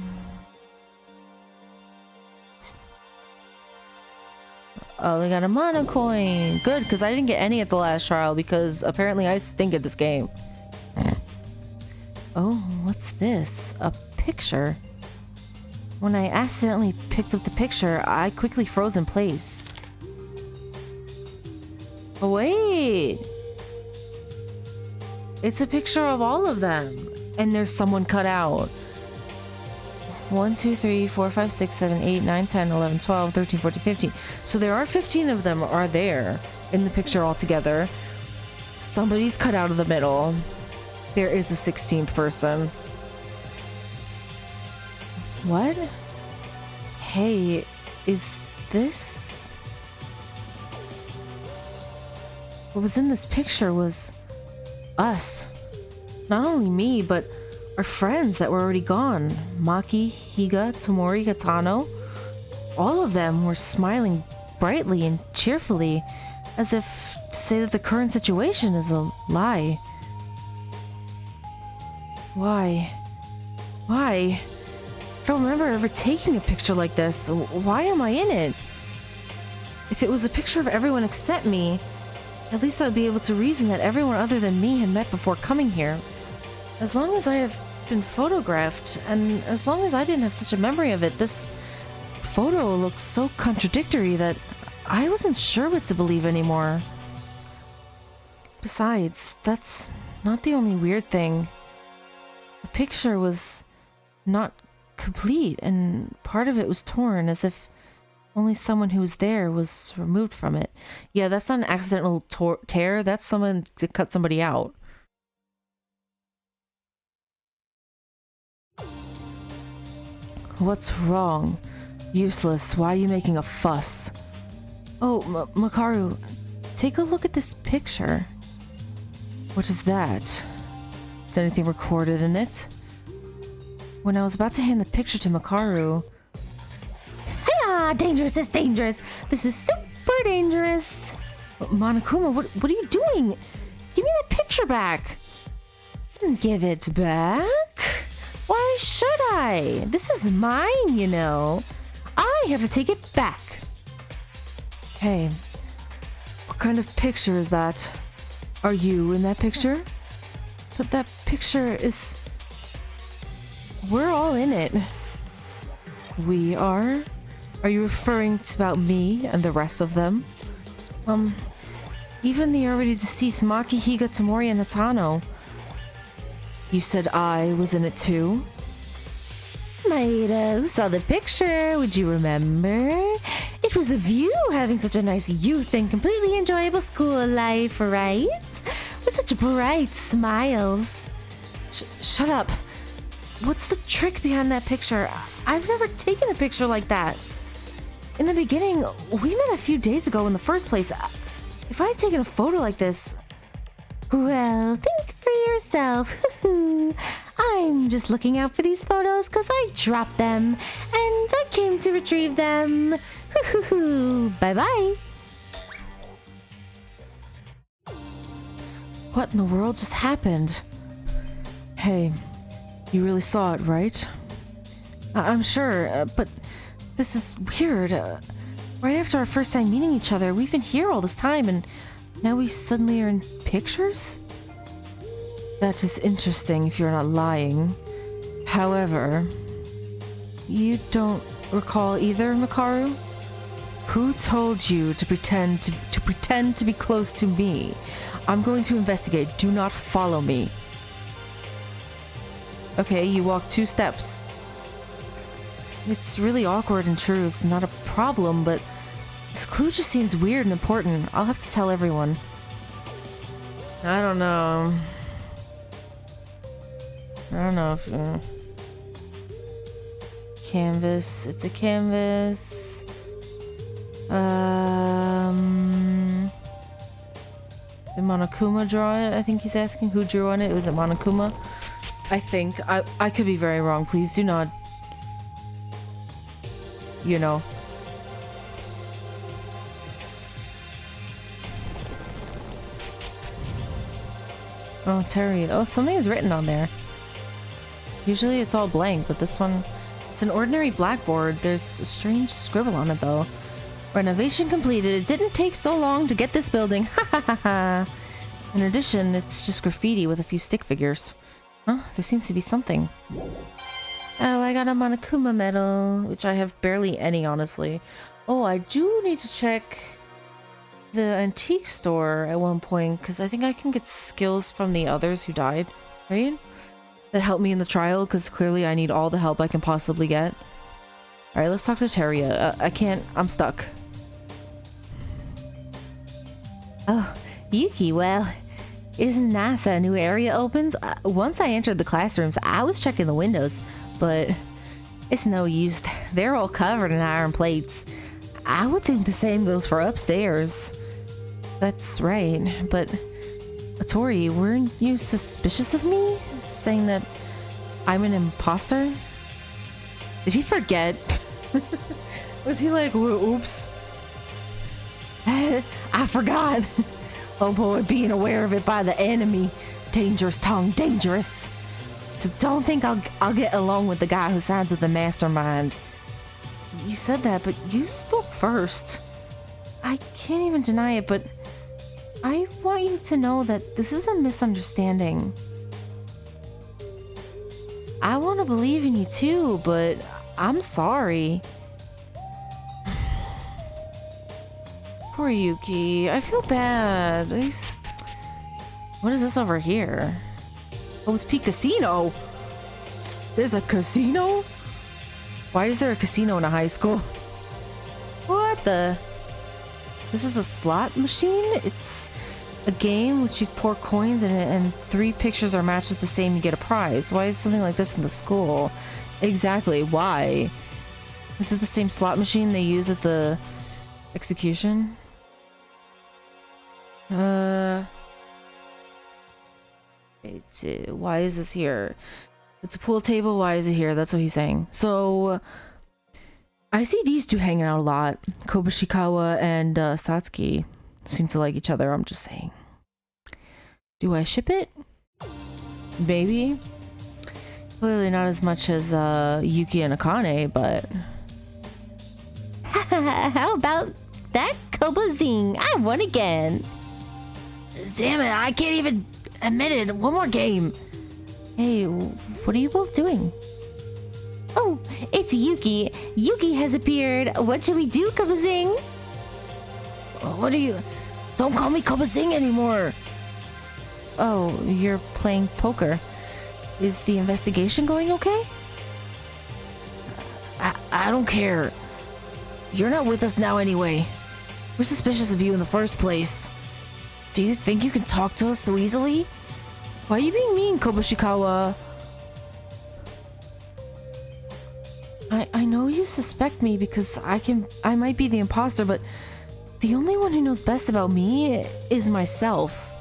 [SPEAKER 1] Oh, they got a mana coin. Good, because I didn't get any at the last trial because apparently I stink at this game. Oh, what's this? A picture? When I accidentally picked up the picture, I quickly froze in place. Oh, wait! It's a picture of all of them. And there's someone cut out. 1, 2, 3, 4, 5, 6, 7, 8, 9, 10, 11, 12, 13, 14, 15. So there are 15 of them are there in the picture altogether. Somebody's cut out of the middle. There is a 16th person. What? Hey, is this... What was in this picture was us. Not only me, but our friends that were already gone. Maki, Higa, Tomori, Katano. All of them were smiling brightly and cheerfully, as if to say that the current situation is a lie. Why? Why? I don't remember ever taking a picture like this. Why am I in it? If it was a picture of everyone except me, at least I'd be able to reason that everyone other than me had met before coming here. As long as I have been photographed, and as long as I didn't have such a memory of it, this photo looks so contradictory that I wasn't sure what to believe anymore. Besides, that's not the only weird thing. The picture was not complete, and part of it was torn, as if only someone who was there was removed from it. Yeah, that's not an accidental tear, that's someone that cut somebody out. What's wrong? Useless. Why are you making a fuss? Oh, Makaru, take a look at this picture. What is that? Is anything recorded in it? When I was about to hand the picture to Makaru...
[SPEAKER 2] Hiya! Dangerous is dangerous! This is super dangerous!
[SPEAKER 1] Monokuma, what are you doing? Give me that picture back!
[SPEAKER 2] Give it back? Why should I? This is mine, you know. I have to take it back.
[SPEAKER 1] Hey, what kind of picture is that? Are you in that picture? But that picture is... We're all in it. We are? Are you referring to about me and the rest of them? Even the already deceased Maki, Higa, Tomori, and Natano. You said I was in it too?
[SPEAKER 2] Maida, who saw the picture? Would you remember? It was of you having such a nice youth and completely enjoyable school life, right? With such bright smiles.
[SPEAKER 1] Shut up. What's the trick behind that picture? I've never taken a picture like that. In the beginning, we met a few days ago in the first place. If I had taken a photo like this...
[SPEAKER 2] Well, think for yourself. I'm just looking out for these photos because I dropped them and I came to retrieve them. Bye-bye.
[SPEAKER 1] What in the world just happened? Hey, you really saw it, right? I'm sure, but this is weird. Right after our first time meeting each other, we've been here all this time and now we suddenly are in pictures? That is interesting if you're not lying. However, you don't recall either, Makaru? Who told you to pretend to be close to me? I'm going to investigate. Do not follow me. Okay, you walk 2 steps. It's really awkward in truth. Not a problem, but this clue just seems weird and important. I'll have to tell everyone. I don't know. I don't know if... Canvas. It's a canvas. Did Monokuma draw it? I think he's asking who drew on it. Was it Monokuma? I think. I could be very wrong. Please do not... You know. Oh, Terry. Oh, something is written on there. Usually it's all blank, but this one... It's an ordinary blackboard. There's a strange scribble on it, though. Renovation completed. It didn't take so long to get this building. Ha ha ha ha. In addition, it's just graffiti with a few stick figures. Huh? There seems to be something. Oh, I got a Monokuma medal, which I have barely any, honestly. Oh, I do need to check the antique store at one point, because I think I can get skills from the others who died, right? That helped me in the trial, because clearly I need all the help I can possibly get. Alright, let's talk to Teria. I can't... I'm stuck.
[SPEAKER 2] Oh, Yuki, well... Isn't nice a new area opens? Once I entered the classrooms, I was checking the windows, but... It's no use. They're all covered in iron plates. I would think the same goes for upstairs. That's right, but... Tori, weren't you suspicious of me? Saying that I'm an imposter? Did he forget? Was he like, oops? I forgot. Oh boy, being aware of it by the enemy. Dangerous tongue, dangerous. So don't think I'll get along with the guy who sides with the mastermind. You said that, but you spoke first. I can't even deny it, but I want you to know that this is a misunderstanding. I want to believe in you too, but I'm sorry. Poor Yuki. I feel bad. What is this over here? Oh, it's Peak Casino. There's a casino? Why is there a casino in a high school? What the? This is a slot machine? It's a game which you pour coins in it and 3 pictures are matched with the same, you get a prize. Why is something like this in the school? Exactly, why? Is it the same slot machine they use at the execution? Why is this here? It's a pool table, why is it here? That's what he's saying. So, I see these two hanging out a lot. Kobushikawa and Satsuki seem to like each other, I'm just saying. Do I ship it? Maybe. Clearly not as much as Yuki and Akane, but... How about that Kobazing? I won again.
[SPEAKER 1] Damn it, I can't even admit it. One more game.
[SPEAKER 2] Hey, what are you both doing? Oh, it's Yuki. Yuki has appeared. What should we do, Kobazing?
[SPEAKER 1] What are you... Don't call me Kobazing anymore.
[SPEAKER 2] Oh, you're playing poker. Is the investigation going okay?
[SPEAKER 1] I don't care. You're not with us now anyway. We're suspicious of you in the first place. Do you think you can talk to us so easily? Why are you being mean, Kobushikawa?
[SPEAKER 2] I know you suspect me because I might be the imposter, but the only one who knows best about me is myself.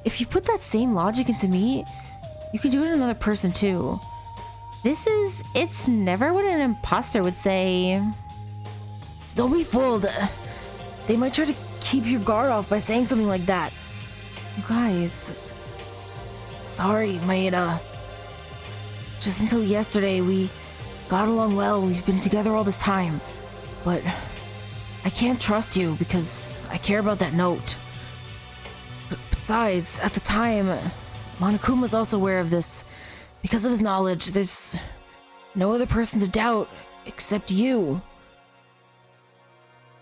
[SPEAKER 2] If you put that same logic into me, you can do it in another person too. It's never what an imposter would say.
[SPEAKER 1] So don't be fooled. They might try to keep your guard off by saying something like that.
[SPEAKER 2] You guys.
[SPEAKER 1] Sorry, Maeda. Just until yesterday, we got along well. We've been together all this time. But I can't trust you because I care about that note. Besides, at the time, Monokuma's also aware of this. Because of his knowledge, there's no other person to doubt except you.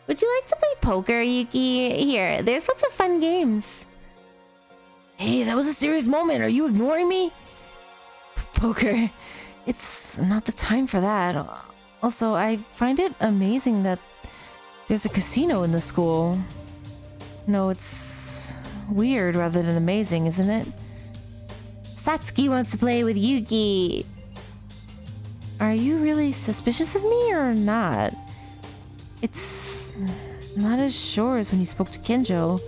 [SPEAKER 2] Would you like to play poker, Yuki? Here, there's lots of fun games.
[SPEAKER 1] Hey, that was a serious moment. Are you ignoring me?
[SPEAKER 2] Poker. It's not the time for that. Also, I find it amazing that there's a casino in the school. No, it's weird rather than amazing, isn't it? Satsuki wants to play with Yuki. Are you really suspicious of me or not? It's not as sure as when you spoke to Kinjo.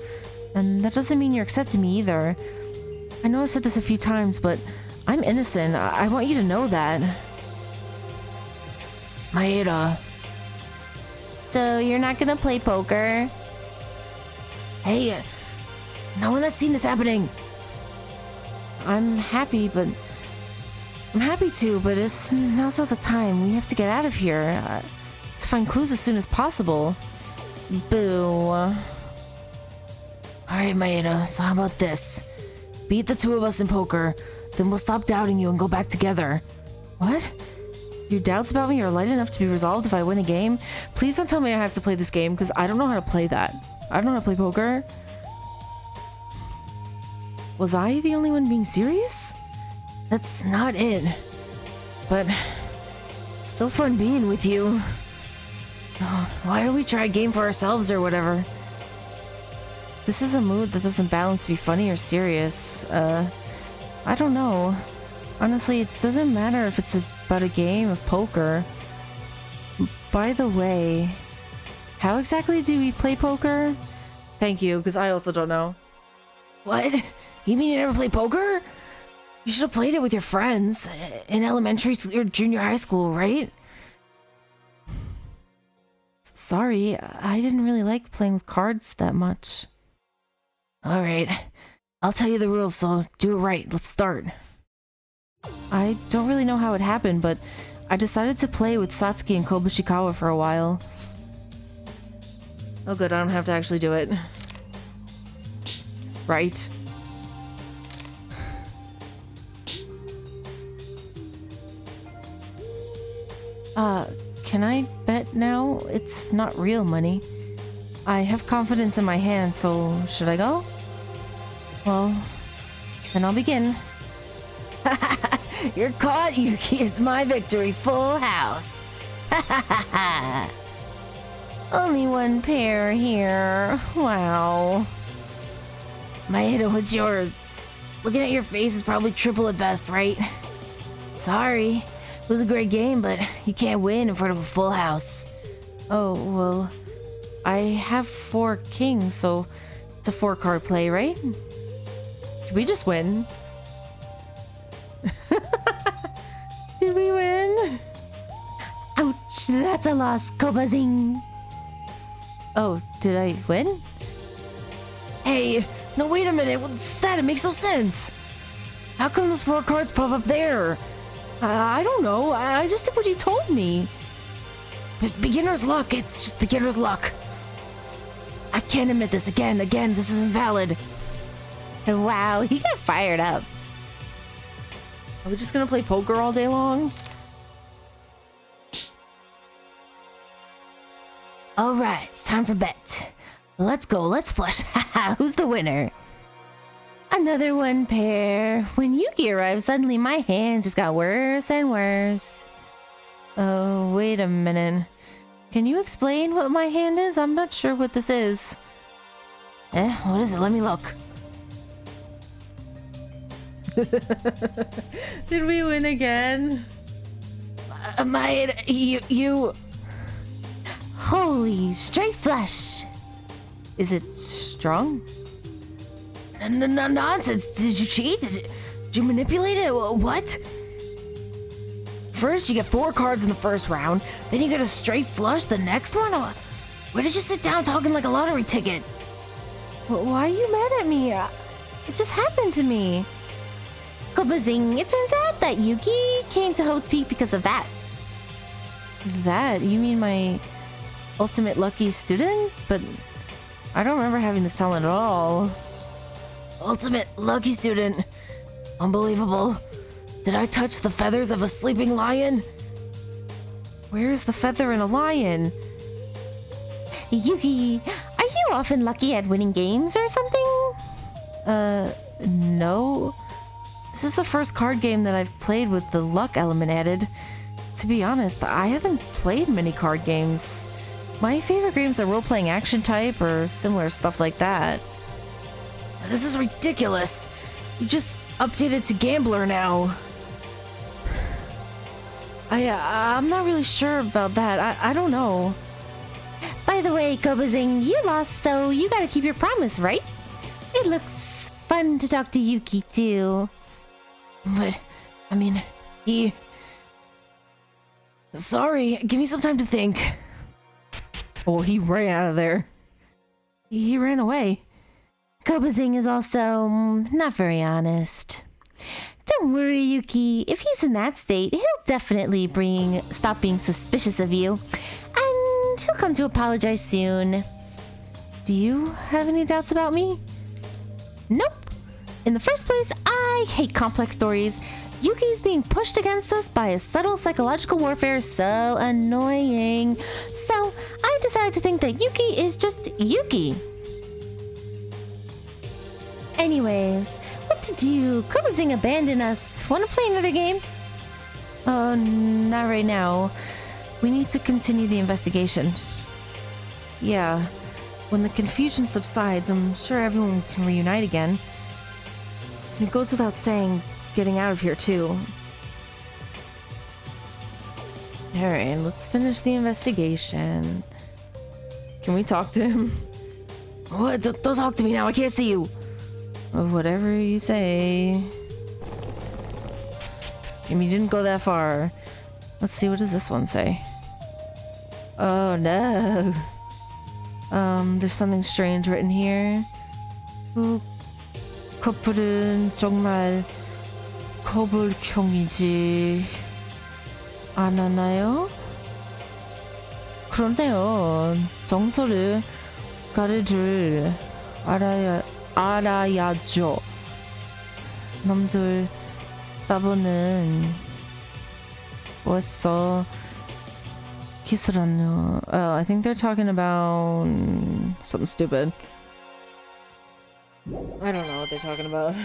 [SPEAKER 1] And that doesn't mean you're accepting me either. I know I've said this a few times, but I'm innocent. I want you to know that. Maeda.
[SPEAKER 2] So you're not gonna play poker?
[SPEAKER 1] Hey, not when that scene is happening. I'm happy to, but now's not the time. We have to get out of here. To find clues as soon as possible. Boo. Alright, Maeda, so how about this? Beat the two of us in poker, then we'll stop doubting you and go back together. What? Your doubts about me are light enough to be resolved if I win a game? Please don't tell me I have to play this game, because I don't know how to play that. I don't know how to play poker. Was I the only one being serious? That's not it. But still fun being with you. Oh, why don't we try a game for ourselves or whatever? This is a mood that doesn't balance to be funny or serious. I don't know. Honestly, it doesn't matter if it's about a game of poker. By the way, how exactly do we play poker? Thank you, because I also don't know. What? You mean you never play poker? You should have played it with your friends in elementary or junior high school, right? Sorry, I didn't really like playing with cards that much. Alright, I'll tell you the rules, so do it right. Let's start. I don't really know how it happened, but I decided to play with Satsuki and Kobushikawa for a while. Oh good, I don't have to actually do it. Right. Can I bet now? It's not real money. I have confidence in my hand, so should I go? Well, then I'll begin. You're caught, Yuki. It's my victory. Full house.
[SPEAKER 2] Only one pair here. Wow.
[SPEAKER 1] Maeda, what's yours? Looking at your face is probably triple at best, right? Sorry. It was a great game, but you can't win in front of a full house. Oh, well, I have 4 kings, so it's a 4-card play, right? Did we just win? Did we win?
[SPEAKER 2] Ouch, that's a loss, Kobazing.
[SPEAKER 1] Oh, did I win? Hey, no, wait a minute. What's that? It makes no sense. How come those 4 cards pop up there? I don't know. I just did what you told me. But beginner's luck. It's just beginner's luck. I can't admit this again. This is invalid.
[SPEAKER 2] Wow, he got fired up.
[SPEAKER 1] Are we just gonna play poker all day long? Alright, it's time for bet. Let's go, let's flush. Haha, who's the winner?
[SPEAKER 2] Another one pair. When Yuki arrived, suddenly my hand just got worse and worse.
[SPEAKER 1] Oh, wait a minute. Can you explain what my hand is? I'm not sure what this is. What is it? Let me look. Did we win again? You...
[SPEAKER 2] Holy, straight flush.
[SPEAKER 1] Is it strong? Nonsense. Did you cheat? Did you manipulate it? What? First, you get 4 cards in the first round, then you get a straight flush the next one? Where did you sit down talking like a lottery ticket? Why are you mad at me? It just happened to me.
[SPEAKER 2] Kobazing, it turns out that Yuki came to Host Peak because of that.
[SPEAKER 1] That? You mean my ultimate lucky student? But I don't remember having this talent at all. Ultimate lucky student. Unbelievable. Did I touch the feathers of a sleeping lion? Where is the feather in a lion?
[SPEAKER 2] Yuki, are you often lucky at winning games or something?
[SPEAKER 1] No. This is the first card game that I've played with the luck element added. To be honest, I haven't played many card games. My favorite games are role-playing action type or similar stuff like that. This is ridiculous. You just updated to Gambler now. I'm not really sure about that. I don't know.
[SPEAKER 2] By the way, Kobazing, you lost, so you gotta keep your promise, right? It looks fun to talk to Yuki, too.
[SPEAKER 1] But, I mean, he... Sorry, give me some time to think. Oh, he ran out of there. He ran away.
[SPEAKER 2] Kobazing is also not very honest. Don't worry, Yuki. If he's in that state, he'll definitely stop being suspicious of you. And he'll come to apologize soon.
[SPEAKER 1] Do you have any doubts about me?
[SPEAKER 2] Nope. In the first place, I hate complex stories. Yuki's being pushed against us by a subtle psychological warfare so annoying. So I decided to think that Yuki is just Yuki. Anyways, what to do? Kobazing abandoned us. Want to play another game?
[SPEAKER 1] Oh, not right now. We need to continue the investigation. Yeah, when the confusion subsides, I'm sure everyone can reunite again. And it goes without saying, getting out of here too. Alright, let's finish the investigation. Can we talk to him? What? Don't talk to me now, I can't see you! Whatever you say. I mean, you didn't go that far. Let's see, what does this one say? Oh no. There's something strange written here. 그 커플은 정말 커플형이지 않았나요? 그런데요, 정서를 가릴 알아야죠. 남들 따보는 벌써 키스라뇨. Oh, I think they're talking about something stupid. I don't know what they're talking about.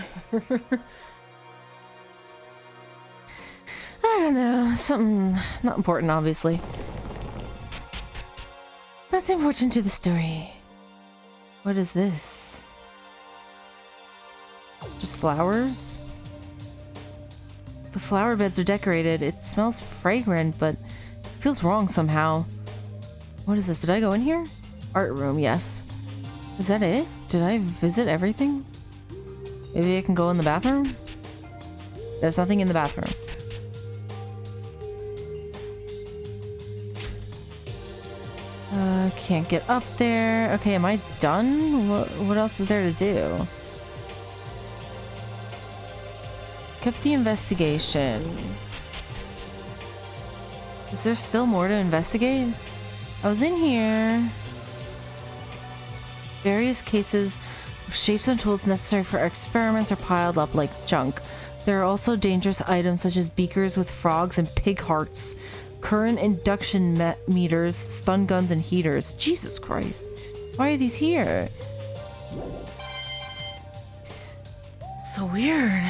[SPEAKER 1] I don't know. Something not important, obviously. That's important to the story. What is this? Just flowers? The flower beds are decorated. It smells fragrant, but feels wrong somehow. What is this? Did I go in here? Art room, yes. Is that it? Did I visit everything? Maybe I can go in the bathroom? There's nothing in the bathroom. Can't get up there. Okay, am I done? What else is there to do? Kept the investigation. Is there still more to investigate? I was in here. Various cases of shapes and tools necessary for experiments are piled up like junk. There are also dangerous items such as beakers with frogs and pig hearts, current induction meters, stun guns, and heaters. Jesus Christ. Why are these here? So weird.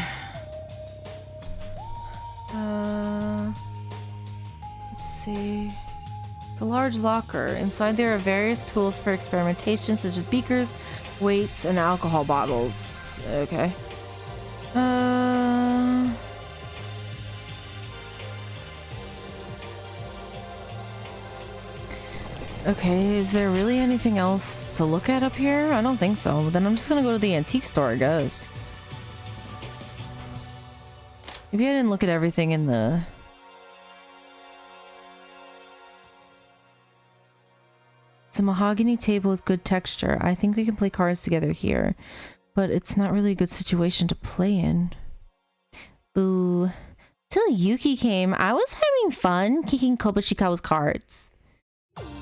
[SPEAKER 1] Let's see. It's a large locker. Inside there are various tools for experimentation such as beakers, weights, and alcohol bottles. Okay. Okay, is there really anything else to look at up here? I don't think so. Then I'm just gonna go to the antique store, I guess. Maybe I didn't look at everything in the... It's a mahogany table with good texture. I think we can play cards together here. But it's not really a good situation to play in. Boo. Till Yuki came, I was having fun kicking Kobushikawa's cards.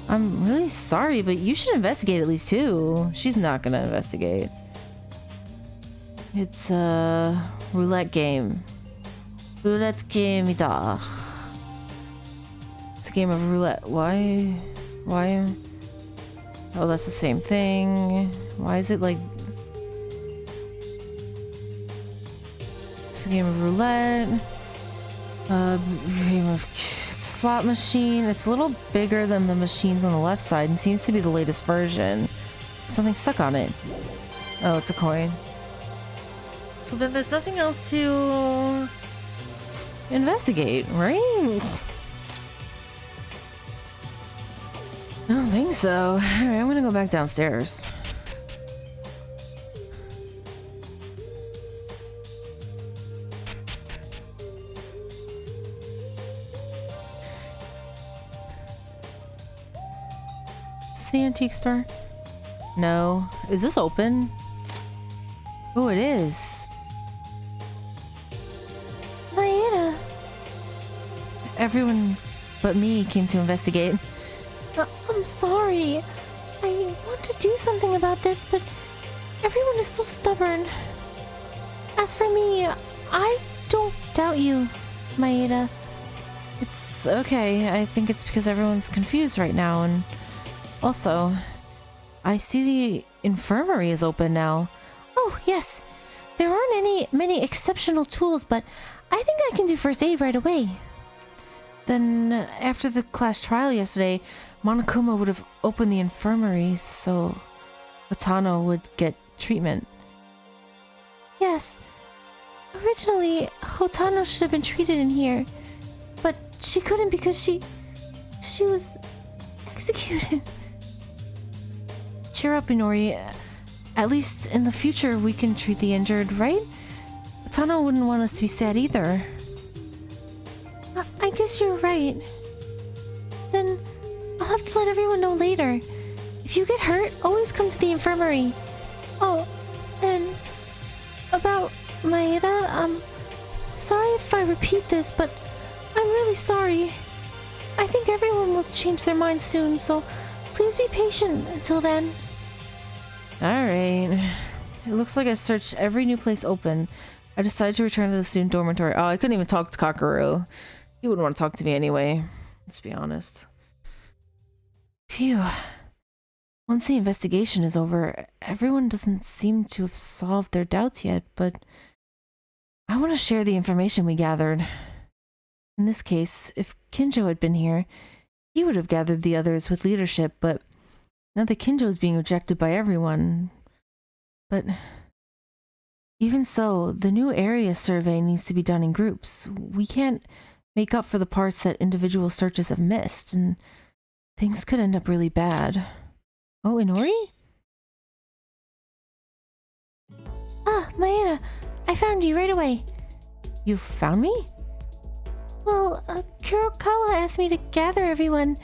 [SPEAKER 1] I'm really sorry, but you should investigate at least too. She's not gonna investigate. It's a roulette game. Roulette game이다. It's a game of roulette. Why? Oh, that's the same thing. Why is it like... It's a game of roulette. Game of slot machine. It's a little bigger than the machines on the left side and seems to be the latest version. Something stuck on it. Oh, it's a coin. So then there's nothing else to investigate, right? I don't think so. Alright, I'm gonna go back downstairs. Is this the antique store? No. Is this open? Oh, it is.
[SPEAKER 2] Maeda.
[SPEAKER 1] Everyone but me came to investigate.
[SPEAKER 2] I'm sorry. I want to do something about this, but everyone is so stubborn. As for me, I don't doubt you, Maeda.
[SPEAKER 1] It's okay. I think it's because everyone's confused right now, and also, I see the infirmary is open now.
[SPEAKER 2] Oh, yes. There aren't many exceptional tools, but I think I can do first aid right away.
[SPEAKER 1] Then, after the class trial yesterday, Monokuma would have opened the infirmary so Hatano would get treatment.
[SPEAKER 2] Yes. Originally, Hotano should have been treated in here, but she couldn't because she was executed.
[SPEAKER 1] Cheer up, Inori. At least in the future we can treat the injured, right? Hatano wouldn't want us to be sad either.
[SPEAKER 2] I guess you're right. Then I'll have to let everyone know later. If you get hurt, always come to the infirmary. Oh, and about Maeda, sorry if I repeat this, but I'm really sorry. I think everyone will change their minds soon, so please be patient until then.
[SPEAKER 1] Alright. It looks like I've searched every new place open. I decided to return to the student dormitory. Oh, I couldn't even talk to Kakeru. He wouldn't want to talk to me anyway. Let's be honest. Phew. Once the investigation is over, everyone doesn't seem to have solved their doubts yet, but I want to share the information we gathered. In this case, if Kinjo had been here, he would have gathered the others with leadership, but now the Kinjo is being rejected by everyone. But even so, the new area survey needs to be done in groups. We can't make up for the parts that individual searches have missed, and things could end up really bad. Oh, Inori?
[SPEAKER 2] Ah, Maeda, I found you right away.
[SPEAKER 1] You found me?
[SPEAKER 2] Well, Kurokawa asked me to gather everyone.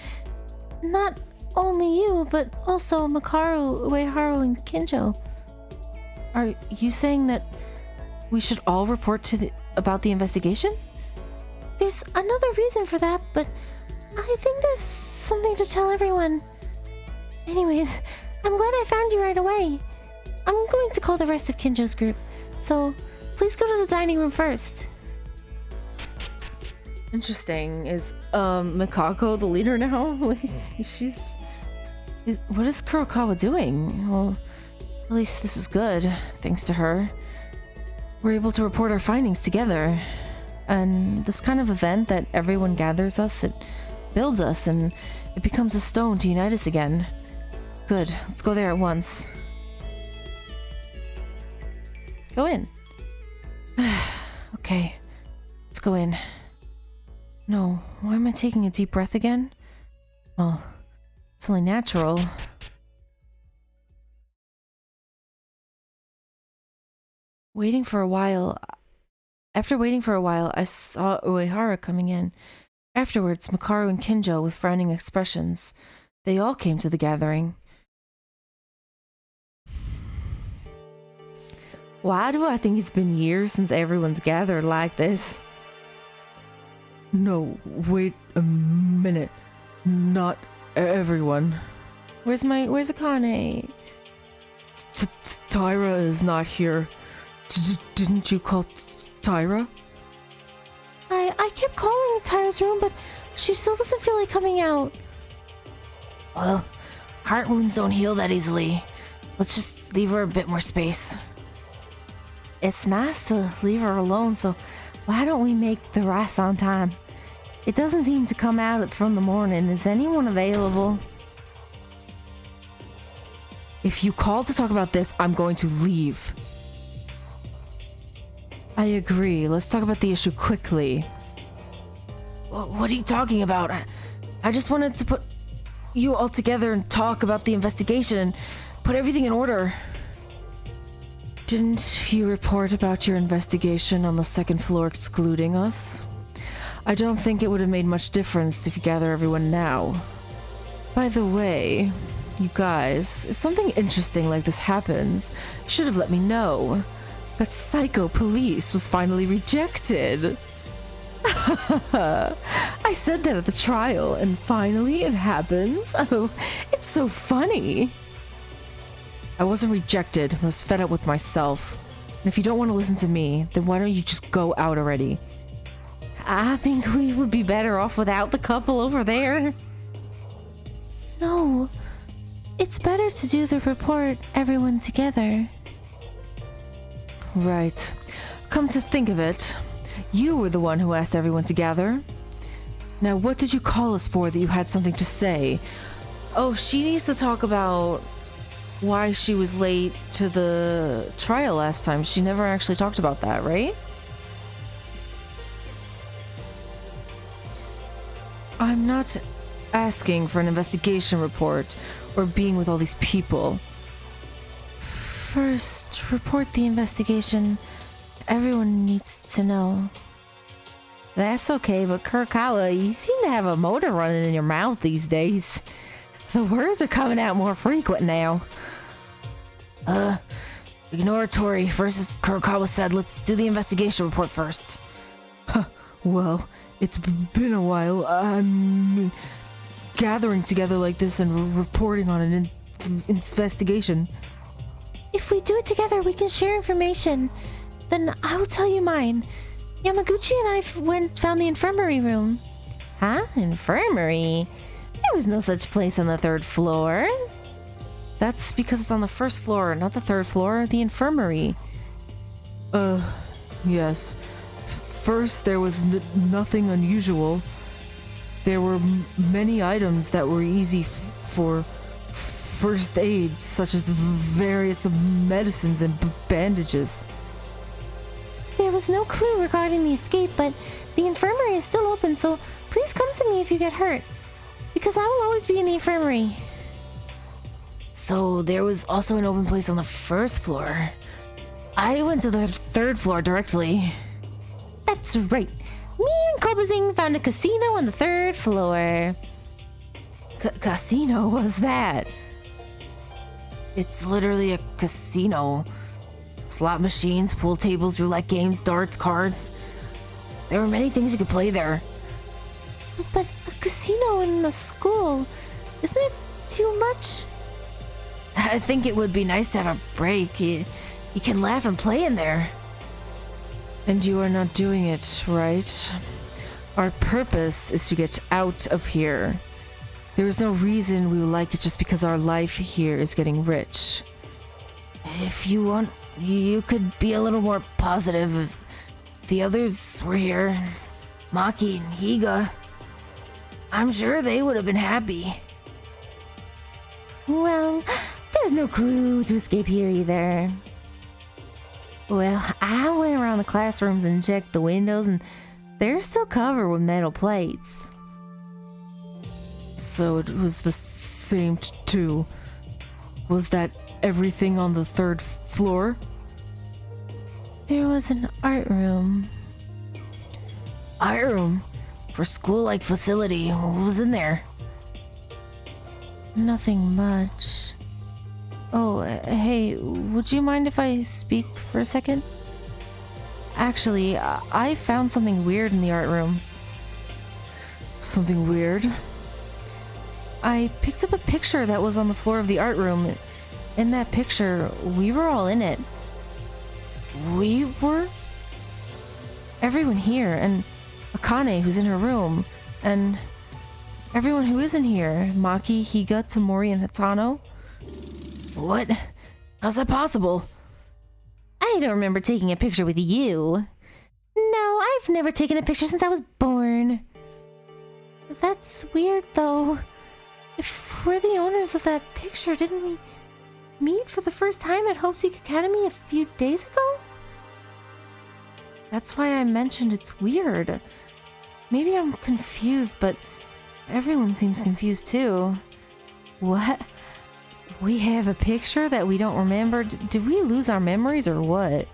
[SPEAKER 2] Not only you, but also Makaru, Ueharu, and Kinjo.
[SPEAKER 1] Are you saying that we should all report about the investigation?
[SPEAKER 2] There's another reason for that, but I think there's something to tell everyone. Anyways, I'm glad I found you right away. I'm going to call the rest of Kinjo's group, so please go to the dining room first.
[SPEAKER 1] Interesting. Is Mikako the leader now? What is Kurokawa doing? Well, at least this is good, thanks to her. We're able to report our findings together. And this kind of event that everyone gathers us, it builds us, and it becomes a stone to unite us again. Good, let's go there at once. Go in. Okay, let's go in. No, why am I taking a deep breath again? Well, it's only natural. After waiting for a while, I saw Uehara coming in. Afterwards, Makaru and Kinjo with frowning expressions. They all came to the gathering. Why do I think it's been years since everyone's gathered like this? No, wait a minute. Not everyone. Where's Akane? Tyra is not here. Didn't you call Tyra?
[SPEAKER 2] I kept calling Tyra's room, but she still doesn't feel like coming out.
[SPEAKER 1] Well, heart wounds don't heal that easily. Let's just leave her a bit more space. It's nice to leave her alone, so why don't we make the rice on time? It doesn't seem to come out from the morning. Is anyone available? If you call to talk about this, I'm going to leave. I agree. Let's talk about the issue quickly. What are you talking about? I just wanted to put you all together and talk about the investigation and put everything in order. Didn't you report about your investigation on the second floor excluding us? I don't think it would have made much difference if you gather everyone now. By the way, You guys, if something interesting like this happens, you should have let me know. That psycho police was finally rejected. I said that at the trial, and finally it happens. Oh, it's so funny. I wasn't rejected. I was fed up with myself. And if you don't want to listen to me, then why don't you just go out already? I think we would be better off without the couple over there.
[SPEAKER 2] No, it's better to do the report everyone together.
[SPEAKER 1] Right. Come to think of it, you were the one who asked everyone to gather. Now, what did you call us for that you had something to say? Oh, she needs to talk about why she was late to the trial last time. She never actually talked about that, right? I'm not asking for an investigation report or being with all these people.
[SPEAKER 2] First, report the investigation. Everyone needs to know.
[SPEAKER 1] That's okay, but Kurokawa, you seem to have a motor running in your mouth these days. The words are coming out more frequent now. Ignore Tori. First, as Kurokawa said, let's do the investigation report first. Well, it's been a while. I mean, gathering together like this and reporting on an investigation.
[SPEAKER 2] If we do it together, we can share information. Then I will tell you mine. Yamaguchi and I found the infirmary room.
[SPEAKER 1] Huh? Infirmary? There was no such place on the 3rd floor. That's because it's on the 1st floor, not the 3rd floor. The infirmary. Yes. First, there was nothing unusual. There were many items that were easy for first aid, such as various medicines and bandages.
[SPEAKER 2] There was no clue regarding the escape, but the infirmary is still open, so please come to me if you get hurt, because I will always be in the infirmary.
[SPEAKER 1] So there was also an open place on the 1st floor. I went to the 3rd floor directly.
[SPEAKER 2] That's right. Me and Kobazing found a casino on the 3rd floor.
[SPEAKER 1] Casino? What's that? It's literally a casino. Slot machines, pool tables, roulette games, darts, cards. There were many things you could play there.
[SPEAKER 2] But a casino in a school, isn't it too much?
[SPEAKER 1] I think it would be nice to have a break. You can laugh and play in there. And you are not doing it, right? Our purpose is to get out of here. There is no reason we would like it just because our life here is getting rich. If you want, you could be a little more positive if the others were here. Maki and Higa. I'm sure they would have been happy.
[SPEAKER 2] Well, there's no clue to escape here either.
[SPEAKER 1] Well, I went around the classrooms and checked the windows, and they're still covered with metal plates. So it was the same too. Was that everything on the 3rd floor?
[SPEAKER 2] There was an art room.
[SPEAKER 1] Art room? For school-like facility. What was in there?
[SPEAKER 2] Nothing much. Oh, hey, would you mind if I speak for a second?
[SPEAKER 1] Actually, I found something weird in the art room. Something weird? I picked up a picture that was on the floor of the art room. In that picture, we were all in it. We were? Everyone here, and Akane, who's in her room, and everyone who isn't here. Maki, Higa, Tamori, and Hatano. What? How's that possible?
[SPEAKER 2] I don't remember taking a picture with you. No, I've never taken a picture since I was born. That's weird, though. If we're the owners of that picture, didn't we meet for the first time at Hope Peak Academy a few days ago?
[SPEAKER 1] That's why I mentioned it's weird. Maybe I'm confused, but everyone seems confused too. What? We have a picture that we don't remember? Did we lose our memories or what?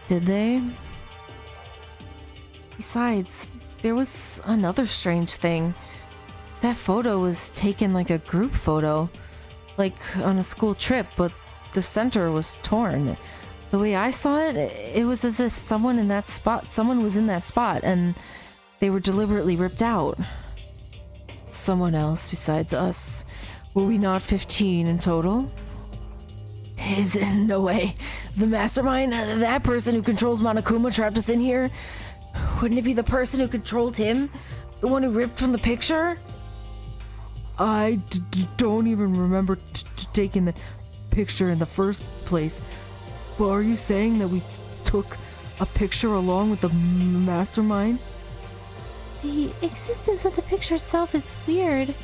[SPEAKER 1] Did they? Besides, there was another strange thing. That photo was taken like a group photo, like on a school trip, but the center was torn. The way I saw it, it was as if someone was in that spot and they were deliberately ripped out. Someone else besides us. Were we not 15 in total? Is it? No way. The mastermind, that person who controls Monokuma, trapped us in here? Wouldn't it be the person who controlled him? The one who ripped from the picture? I don't even remember taking the picture in the first place. Well, are you saying that we took a picture along with the mastermind?
[SPEAKER 2] The existence of the picture itself is weird.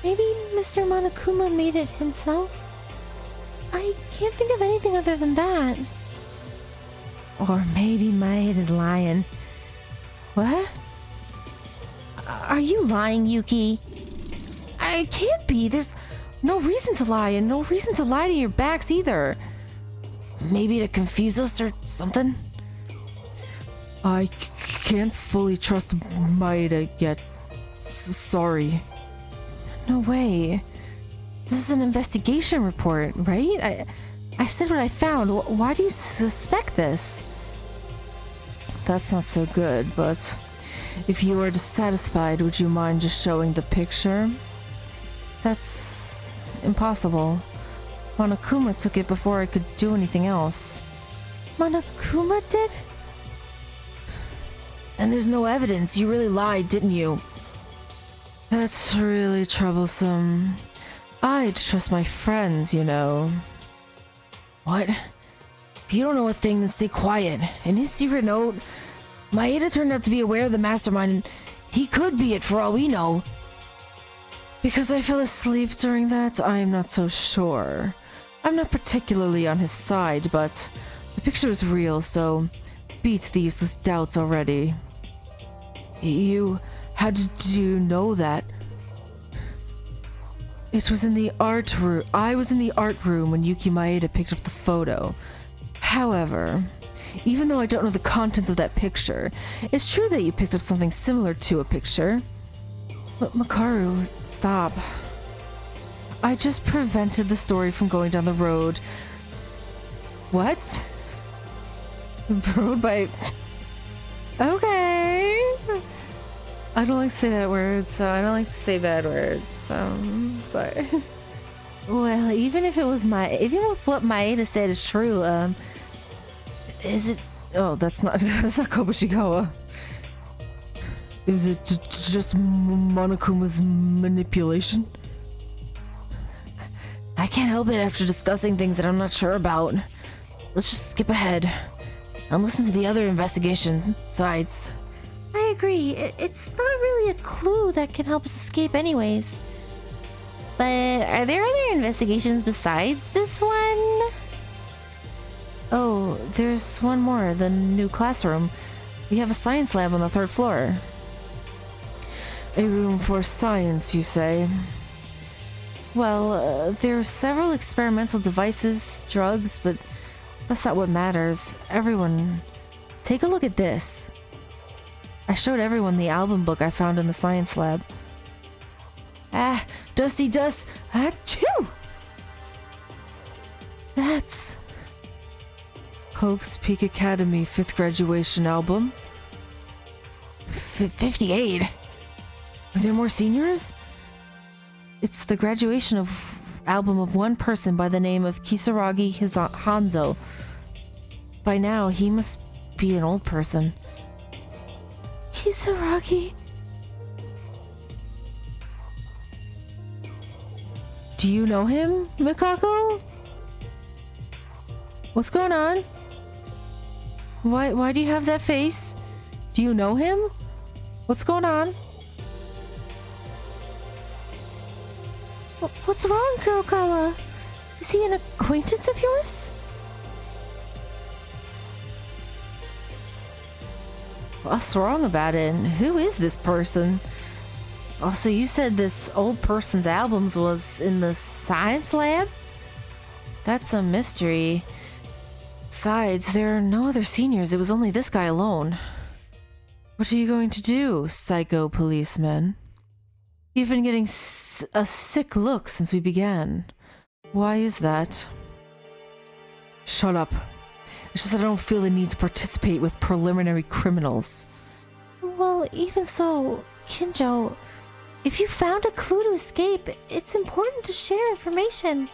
[SPEAKER 2] Maybe Mr. Monokuma made it himself? I can't think of anything other than that.
[SPEAKER 1] Or maybe my head is lying. What?
[SPEAKER 2] Are you lying, Yuki?
[SPEAKER 1] I can't be. There's no reason to lie, and no reason to lie to your backs either. Maybe to confuse us or something? I can't fully trust Maeda yet. Sorry. No way. This is an investigation report, right? I said what I found. Why do you suspect this? That's not so good, but if you are dissatisfied, would you mind just showing the picture? That's impossible. Monokuma took it before I could do anything else.
[SPEAKER 2] Monokuma did?
[SPEAKER 1] And there's no evidence. You really lied, didn't you? That's really troublesome. I'd trust my friends, you know. What? If you don't know a thing, then stay quiet. In his secret note, Maeda turned out to be aware of the mastermind, and he could be it for all we know. Because I fell asleep during that, I'm not so sure. I'm not particularly on his side, but the picture is real, so beat the useless doubts already. How did you know that? It was in the art room. I was in the art room when Yuki Maeda picked up the photo. However, even though I don't know the contents of that picture, it's true that you picked up something similar to a picture. But Makaru, stop. I just prevented the story from going down the road. What? Road by... Okay. I don't like to say that word, so I don't like to say bad words, sorry.
[SPEAKER 2] Well, even if what Maeda said is true, is it...
[SPEAKER 1] Oh, that's not Kobushigawa. Is it just Monokuma's manipulation? I can't help it after discussing things that I'm not sure about. Let's just skip ahead and listen to the other investigation sides.
[SPEAKER 2] I agree. It's not really a clue that can help us escape anyways. But are there other investigations besides this one?
[SPEAKER 1] Oh, there's one more. The new classroom. We have a science lab on the 3rd floor. A room for science, you say? Well, there are several experimental devices, drugs, but that's not what matters. Everyone, take a look at this. I showed everyone the album book I found in the science lab. Ah, Dusty Dust! Achoo! That's Hope's Peak Academy 5th graduation album. 58? Are there more seniors? It's the graduation album of one person by the name of Kisaragi Hanzo. By now, he must be an old person.
[SPEAKER 2] Kisaragi?
[SPEAKER 1] Do you know him, Mikako? What's going on? Why do you have that face? Do you know him? What's going on?
[SPEAKER 2] What's wrong, Kurokawa? Is he an acquaintance of yours?
[SPEAKER 1] What's wrong about it? And who is this person? Also, you said this old person's albums was in the science lab? That's a mystery. Besides, there are no other seniors. It was only this guy alone. What are you going to do, psycho policeman? You've been getting a sick look since we began. Why is that? Shut up. It's just that I don't feel the need to participate with preliminary criminals.
[SPEAKER 2] Well, even so, Kinjo, if you found a clue to escape, it's important to share information.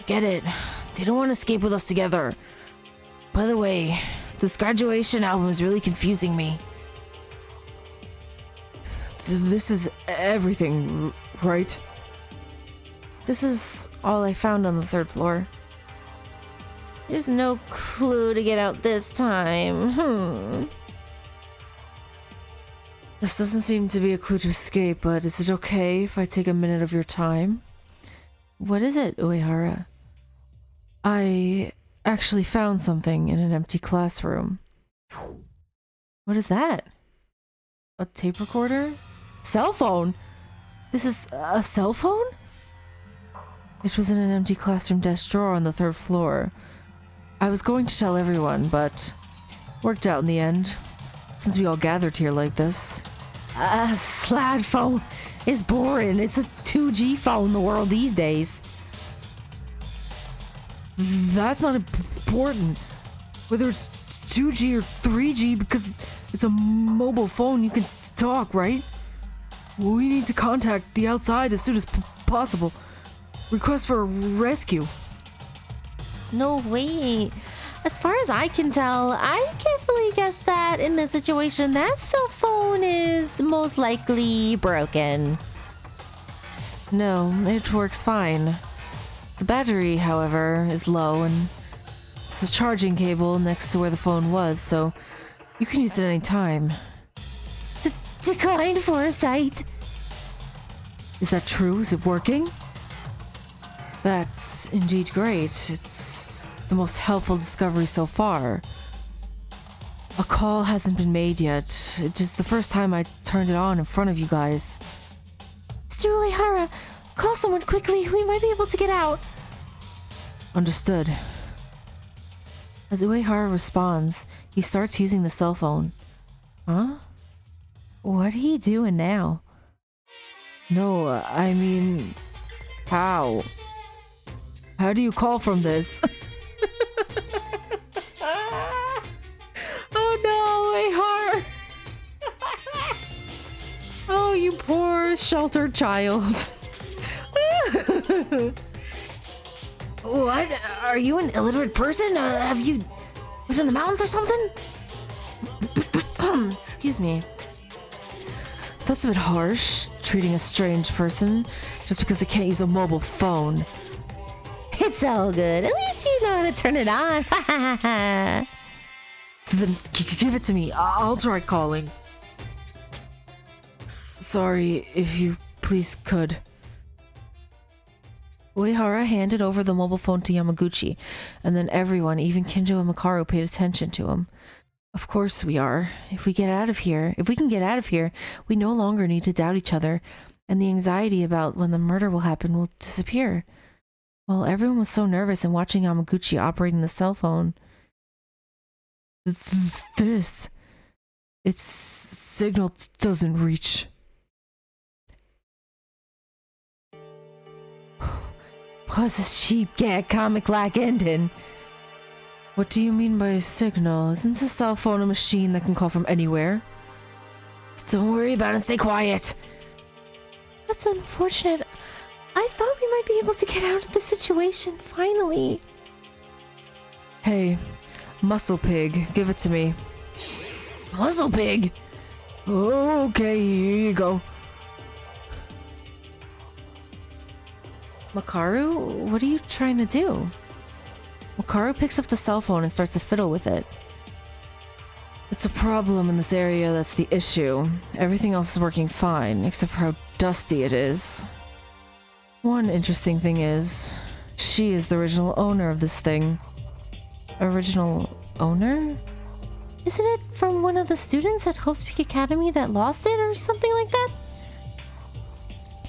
[SPEAKER 1] Get it. They don't want to escape with us together. By the way, this graduation album is really confusing me. This is everything, right? This is all I found on the 3rd floor.
[SPEAKER 2] There's no clue to get out this time.
[SPEAKER 1] This doesn't seem to be a clue to escape, but is it okay if I take a minute of your time?
[SPEAKER 2] What is it, Uehara?
[SPEAKER 1] I actually found something in an empty classroom.
[SPEAKER 2] What is that?
[SPEAKER 1] A tape recorder? Cell phone? This is a cell phone? It was in an empty classroom desk drawer on the 3rd floor. I was going to tell everyone, but worked out in the end, since we all gathered here like this.
[SPEAKER 2] A slide phone is boring. It's a 2G phone in the world these days.
[SPEAKER 1] That's not important. Whether it's 2G or 3G, because it's a mobile phone, you can talk, right? We need to contact the outside as soon as possible. Request for a rescue.
[SPEAKER 2] No way. As far as I can tell, I carefully guess that in this situation, that cell phone is most likely broken.
[SPEAKER 1] No, it works fine. The battery, however, is low, and there's a charging cable next to where the phone was, so you can use it any time.
[SPEAKER 2] Declined foresight.
[SPEAKER 1] Is that true? Is it working? That's indeed great. It's the most helpful discovery so far. A call hasn't been made yet. It's just the first time I turned it on in front of you guys.
[SPEAKER 2] Mr. Uehara, call someone quickly. We might be able to get out.
[SPEAKER 1] Understood. As Uehara responds, he starts using the cell phone. Huh?
[SPEAKER 2] What are you doing now?
[SPEAKER 1] No, I mean... How? How do you call from this? Oh no, Uehara! Oh, you poor sheltered child.
[SPEAKER 2] What? Are you an illiterate person? Have you lived in the mountains or something?
[SPEAKER 1] Excuse me. That's a bit harsh, treating a strange person just because they can't use a mobile phone.
[SPEAKER 2] It's all good. At least you know how to turn it on.
[SPEAKER 1] Then give it to me. I'll try calling. Sorry, if you please could. Uehara handed over the mobile phone to Yamaguchi, and then everyone, even Kinjo and Makaru, paid attention to him. Of course we are. If we can get out of here, we no longer need to doubt each other, and the anxiety about when the murder will happen will disappear. Well, everyone was so nervous and watching Yamaguchi operating the cell phone. Its signal doesn't reach.
[SPEAKER 2] What's this cheap gag comic-like ending?
[SPEAKER 1] What do you mean by signal? Isn't a cell phone a machine that can call from anywhere?
[SPEAKER 2] Don't worry about it, stay quiet. That's unfortunate. I thought we might be able to get out of the situation, finally.
[SPEAKER 1] Hey, Muscle Pig, give it to me.
[SPEAKER 2] Muscle Pig?
[SPEAKER 1] Okay, here you go. Makaru, what are you trying to do? Makaru picks up the cell phone and starts to fiddle with it. It's a problem in this area that's the issue. Everything else is working fine, except for how dusty it is. One interesting thing is, she is the original owner of this thing. Original owner?
[SPEAKER 2] Isn't it from one of the students at Hope's Peak Academy that lost it or something like that?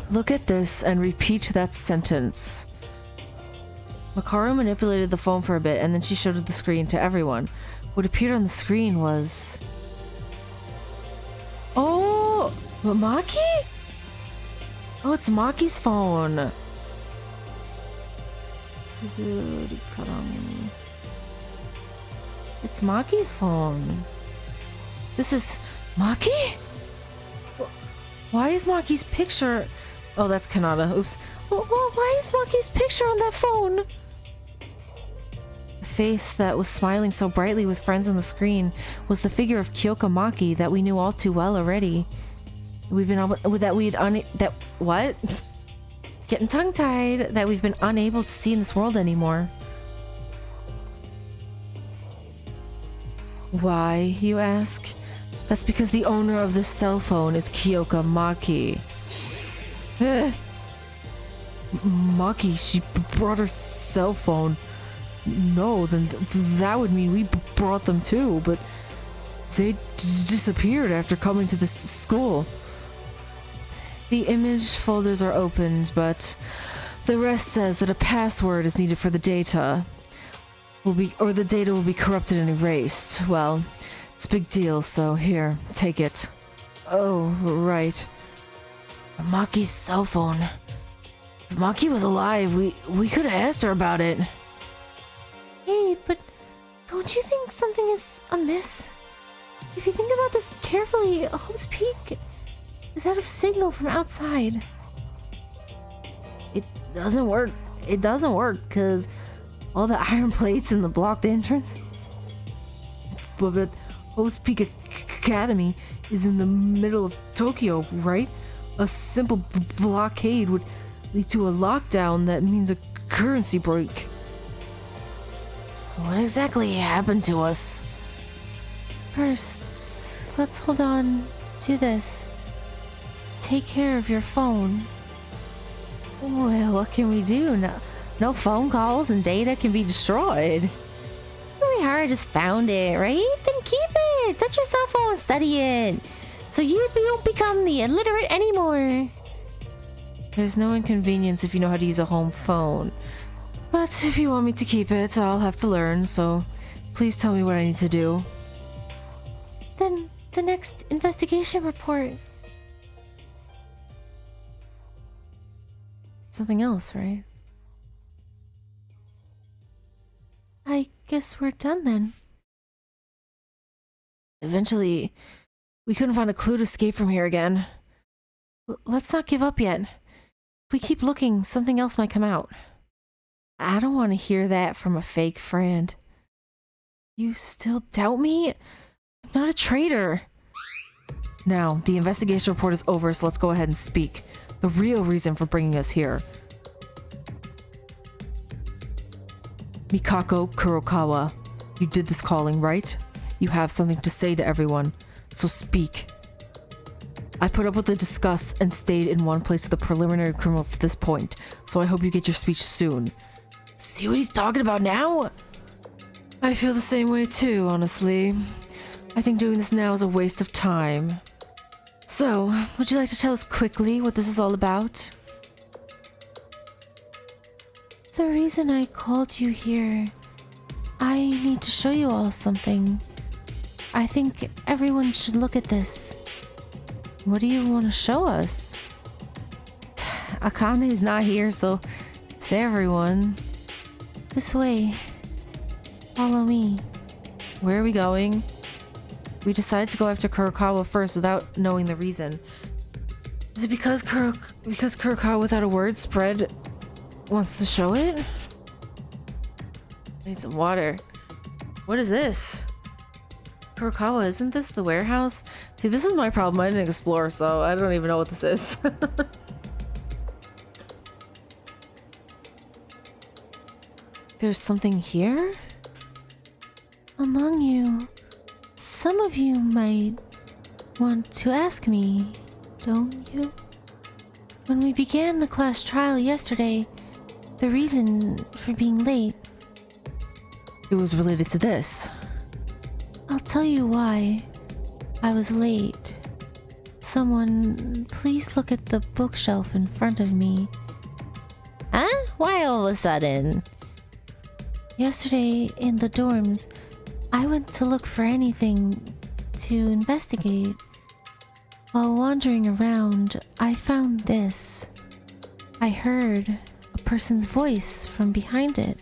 [SPEAKER 1] Look at this and repeat that sentence. Makaru manipulated the phone for a bit and then she showed the screen to everyone. What appeared on the screen was... Oh! Maki? Oh, it's Maki's phone. It's Maki's phone. This is Maki? Why is Maki's picture... Oh, that's Kanata. Oops.
[SPEAKER 2] Why is Maki's picture on that phone?
[SPEAKER 1] The face that was smiling so brightly with friends on the screen was the figure of Kyoka Maki that we knew all too well already. We've been what? Getting tongue-tied that we've been unable to see in this world anymore. Why, you ask? That's because the owner of this cell phone is Kyoka Maki. Maki, she brought her cell phone. No, then that would mean we brought them too, but they disappeared after coming to this school. The image folders are opened, but the rest says that a password is needed for the data. The data will be corrupted and erased. Well, it's a big deal, so here, take it. Oh, right. Maki's cell phone. If Maki was alive, we could have asked her about it.
[SPEAKER 2] Hey, but don't you think something is amiss? If you think about this carefully, Hope's Peak is out of signal from outside.
[SPEAKER 1] It doesn't work. It doesn't work, because all the iron plates in the blocked entrance. But Hope's Peak Academy is in the middle of Tokyo, right? A simple blockade would lead to a lockdown that means a currency break. What exactly happened to us?
[SPEAKER 2] First, let's hold on to this. Take care of your phone.
[SPEAKER 1] Well, what can we do? No phone calls and data can be destroyed.
[SPEAKER 2] Harihara just found it, right? Then keep it. Touch your cell phone, study it. So you won't become the illiterate anymore.
[SPEAKER 1] There's no inconvenience if you know how to use a home phone. But if you want me to keep it, I'll have to learn, so please tell me what I need to do.
[SPEAKER 2] Then the next investigation report.
[SPEAKER 1] Something else, right?
[SPEAKER 2] I guess we're done then.
[SPEAKER 1] Eventually, we couldn't find a clue to escape from here again. Let's not give up yet. If we keep looking, something else might come out. I don't want to hear that from a fake friend. You still doubt me? I'm not a traitor. Now, the investigation report is over, so let's go ahead and speak. The real reason for bringing us here. Mikako Kurokawa, you did this calling, right? You have something to say to everyone, so speak. I put up with the discuss and stayed in one place with the preliminary criminals to this point, so I hope you get your speech soon. See what he's talking about now? I feel the same way too, honestly. I think doing this now is a waste of time. So, would you like to tell us quickly what this is all about?
[SPEAKER 2] The reason I called you here, I need to show you all something. I think everyone should look at this.
[SPEAKER 1] What do you want to show us? Akane is not here, so say everyone.
[SPEAKER 2] This way. Follow me.
[SPEAKER 1] Where are we going? We decided to go after Kurokawa first without knowing the reason. Is it because Kurokawa without a word spread wants to show it? I need some water. What is this? Kurokawa, isn't this the warehouse? See, this is my problem. I didn't explore, so I don't even know what this is. There's something here?
[SPEAKER 2] Among you, some of you might want to ask me, don't you? When we began the class trial yesterday, the reason for being late...
[SPEAKER 1] It was related to this.
[SPEAKER 2] I'll tell you why I was late. Someone, please look at the bookshelf in front of me.
[SPEAKER 3] Huh? Why all of a sudden?
[SPEAKER 2] Yesterday, in the dorms, I went to look for anything to investigate. While wandering around, I found this. I heard a person's voice from behind it.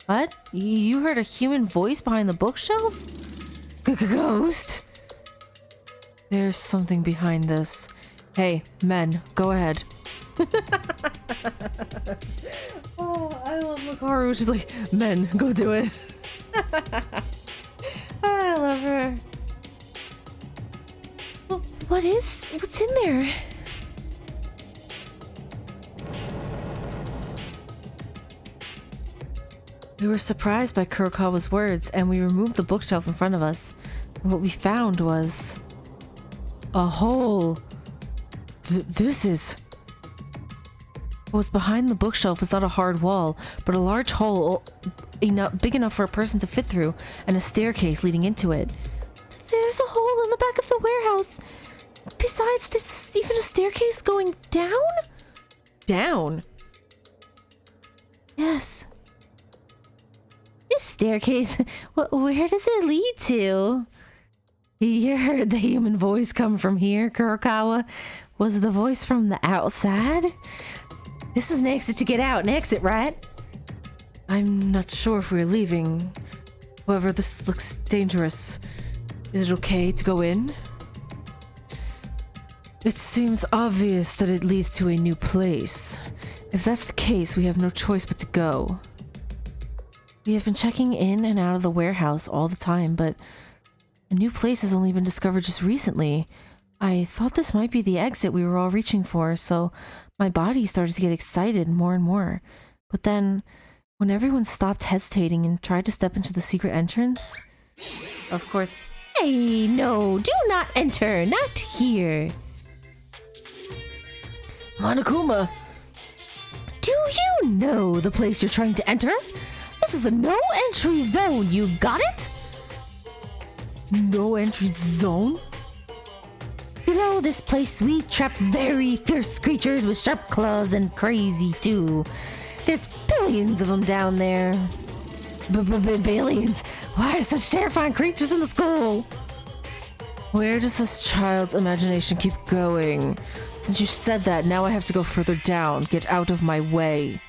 [SPEAKER 1] What? You heard a human voice behind the bookshelf? Ghost? There's something behind this. Hey, men, go ahead. Oh, I love Makaru. She's like, men, go do it. I love her.
[SPEAKER 2] What's in there?
[SPEAKER 1] We were surprised by Kurokawa's words, and we removed the bookshelf in front of us. And what we found was a hole. This is... What was behind the bookshelf was not a hard wall, but a large hole big enough for a person to fit through, and a staircase leading into it.
[SPEAKER 2] There's a hole in the back of the warehouse. Besides, there's even a staircase going down?
[SPEAKER 1] Down?
[SPEAKER 2] Yes. This staircase, where does it lead to?
[SPEAKER 1] You heard the human voice come from here, Kurokawa. Was the voice from the outside?
[SPEAKER 2] This is an exit to get out, an exit, right?
[SPEAKER 1] I'm not sure if we're leaving. However, this looks dangerous. Is it okay to go in? It seems obvious that it leads to a new place. If that's the case, we have no choice but to go. We have been checking in and out of the warehouse all the time, but a new place has only been discovered just recently. I thought this might be the exit we were all reaching for, so my body started to get excited more and more. But then, when everyone stopped hesitating and tried to step into the secret entrance... Of course...
[SPEAKER 2] Hey, no, do not enter, not here.
[SPEAKER 1] Monokuma!
[SPEAKER 2] Do you know the place you're trying to enter? This is a no-entry zone, you got it?
[SPEAKER 1] No entry zone?
[SPEAKER 2] Below this place, we trap very fierce creatures with sharp claws and crazy, too. There's billions of them down there. Billions? Why are such terrifying creatures in the school?
[SPEAKER 1] Where does this child's imagination keep going? Since you said that, now I have to go further down. Get out of my way.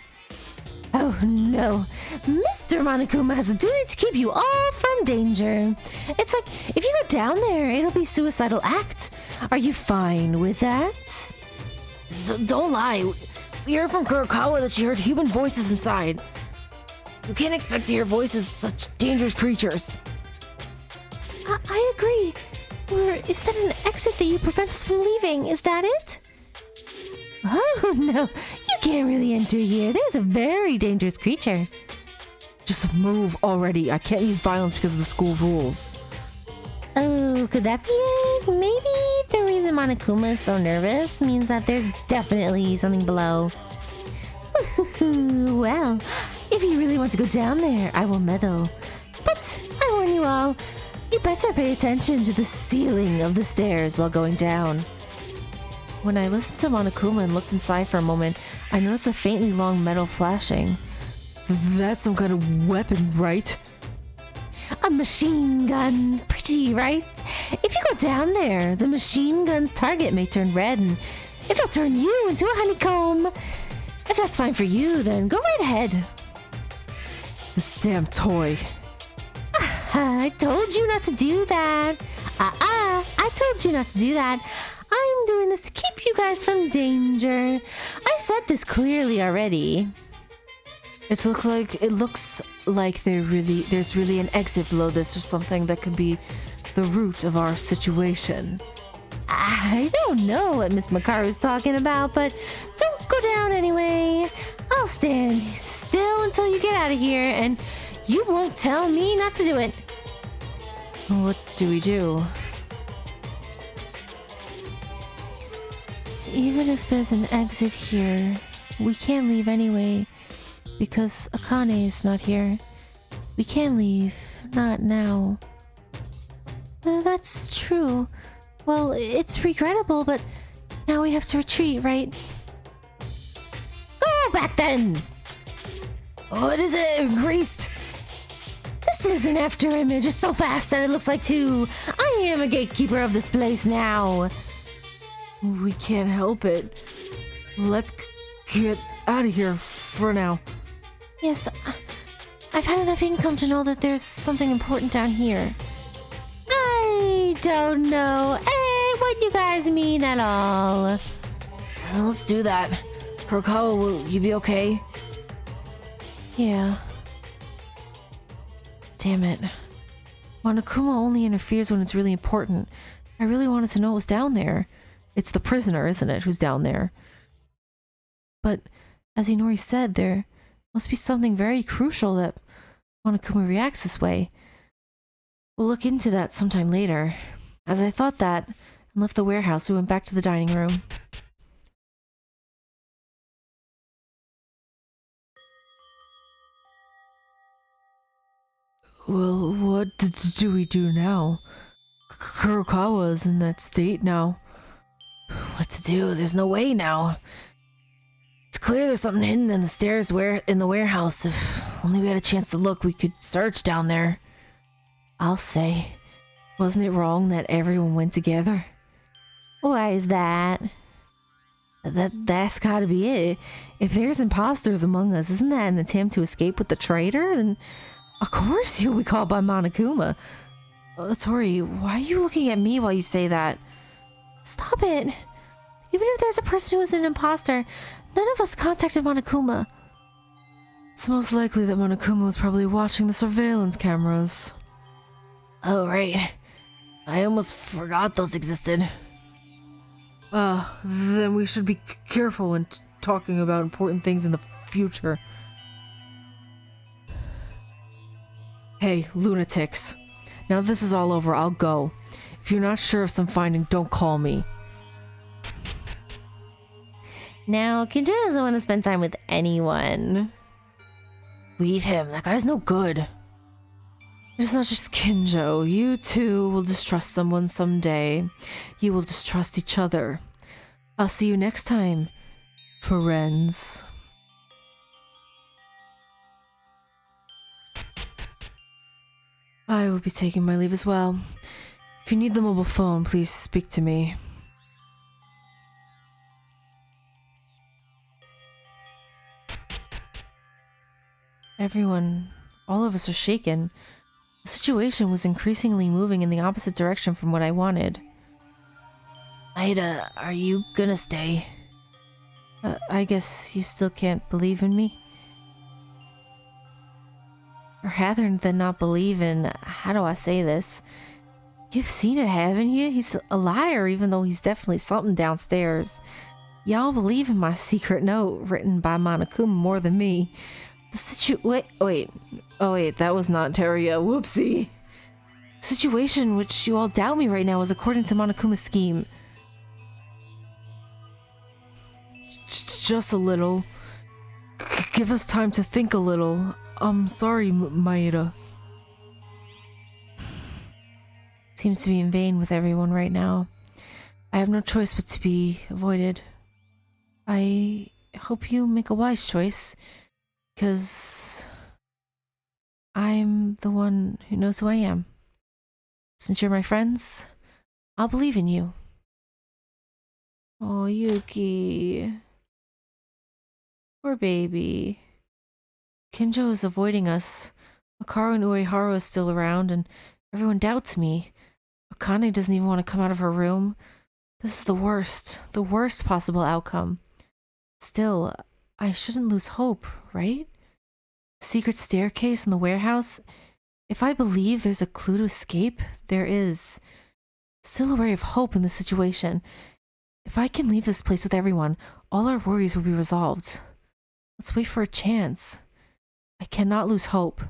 [SPEAKER 2] Oh no, Mr. Monokuma has a duty to keep you all from danger. It's like, if you go down there, it'll be suicidal act. Are you fine with that?
[SPEAKER 1] Don't lie. We heard from Kurokawa that she heard human voices inside. You can't expect to hear voices of such dangerous creatures.
[SPEAKER 2] I agree. Or is that an exit that you prevent us from leaving? Is that it? Oh no, you can't really enter here. There's a very dangerous creature.
[SPEAKER 1] Just move already. I can't use violence because of the school rules.
[SPEAKER 2] Oh, could that be it? Maybe the reason Monokuma is so nervous means that there's definitely something below. Well, if you really want to go down there, I will meddle. But I warn you all, you better pay attention to the ceiling of the stairs while going down.
[SPEAKER 1] When I listened to Monokuma and looked inside for a moment, I noticed a faintly long metal flashing. That's some kind of weapon, right?
[SPEAKER 2] A machine gun. Pretty, right? If you go down there, the machine gun's target may turn red and it'll turn you into a honeycomb. If that's fine for you, then go right ahead.
[SPEAKER 1] This damn toy.
[SPEAKER 2] I told you not to do that. I told you not to do that. I'm doing this to keep you guys from danger. I said this clearly already.
[SPEAKER 1] It looks like there's really an exit below this or something that could be the root of our situation.
[SPEAKER 2] I don't know what Miss Makaru's talking about, but don't go down anyway. I'll stand still until you get out of here, and you won't tell me not to do it.
[SPEAKER 1] What do we do?
[SPEAKER 2] Even if there's an exit here, we can't leave anyway, because Akane is not here. We can't leave, not now. That's true. Well, it's regrettable, but now we have to retreat, right? Go back then!
[SPEAKER 1] What is it, Greased?
[SPEAKER 2] This is an after image. It's so fast that it looks like two. I am a gatekeeper of this place now.
[SPEAKER 1] We can't help it. Let's get out of here for now.
[SPEAKER 2] Yes, I've had enough income to know that there's something important down here. I don't know what you guys mean at all.
[SPEAKER 1] Let's do that. Kurokawa, will you be okay?
[SPEAKER 2] Yeah.
[SPEAKER 1] Damn it. Monokuma only interferes when it's really important. I really wanted to know what was down there. It's the prisoner, isn't it, who's down there? But, as Inori said, there must be something very crucial that Monokuma reacts this way. We'll look into that sometime later. As I thought that, and left the warehouse, we went back to the dining room. Well, what do we do now? Kurokawa is in that state now. What to do? There's no way now. It's clear there's something hidden in the stairs in the warehouse. If only we had a chance to look, we could search down there. I'll say, wasn't it wrong that everyone went together?
[SPEAKER 2] Why is that?
[SPEAKER 1] That's gotta be it. If there's imposters among us, isn't that an attempt to escape with the traitor? Then, of course you'll be called by Monokuma. Tori, why are you looking at me while you say that?
[SPEAKER 2] Stop it. Even if there's a person who is an imposter, none of us contacted Monokuma.
[SPEAKER 1] It's most likely that Monokuma was probably watching the surveillance cameras. Oh, right. I almost forgot those existed. Then we should be careful when talking about important things in the future. Hey, lunatics. Now this is all over, I'll go. If you're not sure of some finding, don't call me.
[SPEAKER 2] Now, Kinjo doesn't want to spend time with anyone.
[SPEAKER 1] Leave him, that guy's no good. It's not just Kinjo. You too will distrust someone someday. You will distrust each other. I'll see you next time, friends. I will be taking my leave as well. If you need the mobile phone, please speak to me. Everyone, all of us are shaken. The situation was increasingly moving in the opposite direction from what I wanted. Aida, are you gonna stay? I guess you still can't believe in me? Or rather than not believe in, how do I say this? You've seen it, haven't you? He's a liar, even though he's definitely something downstairs. Y'all believe in my secret note written by Monokuma more than me. Wait, that was not Teria. Whoopsie. The situation which you all doubt me right now is according to Monokuma's scheme. Just a little. Give us time to think a little. I'm sorry, Maeda. Seems to be in vain with everyone right now. I have no choice but to be avoided. I hope you make a wise choice, because I'm the one who knows who I am. Since you're my friends, I'll believe in you. Oh, Yuki. Poor baby. Kinjo is avoiding us. Makaru and Uehara is still around, and everyone doubts me. Akane doesn't even want to come out of her room. This is the worst possible outcome. Still, I shouldn't lose hope, right? Secret staircase in the warehouse? If I believe there's a clue to escape, there is. Still a ray of hope in this situation. If I can leave this place with everyone, all our worries will be resolved. Let's wait for a chance. I cannot lose hope.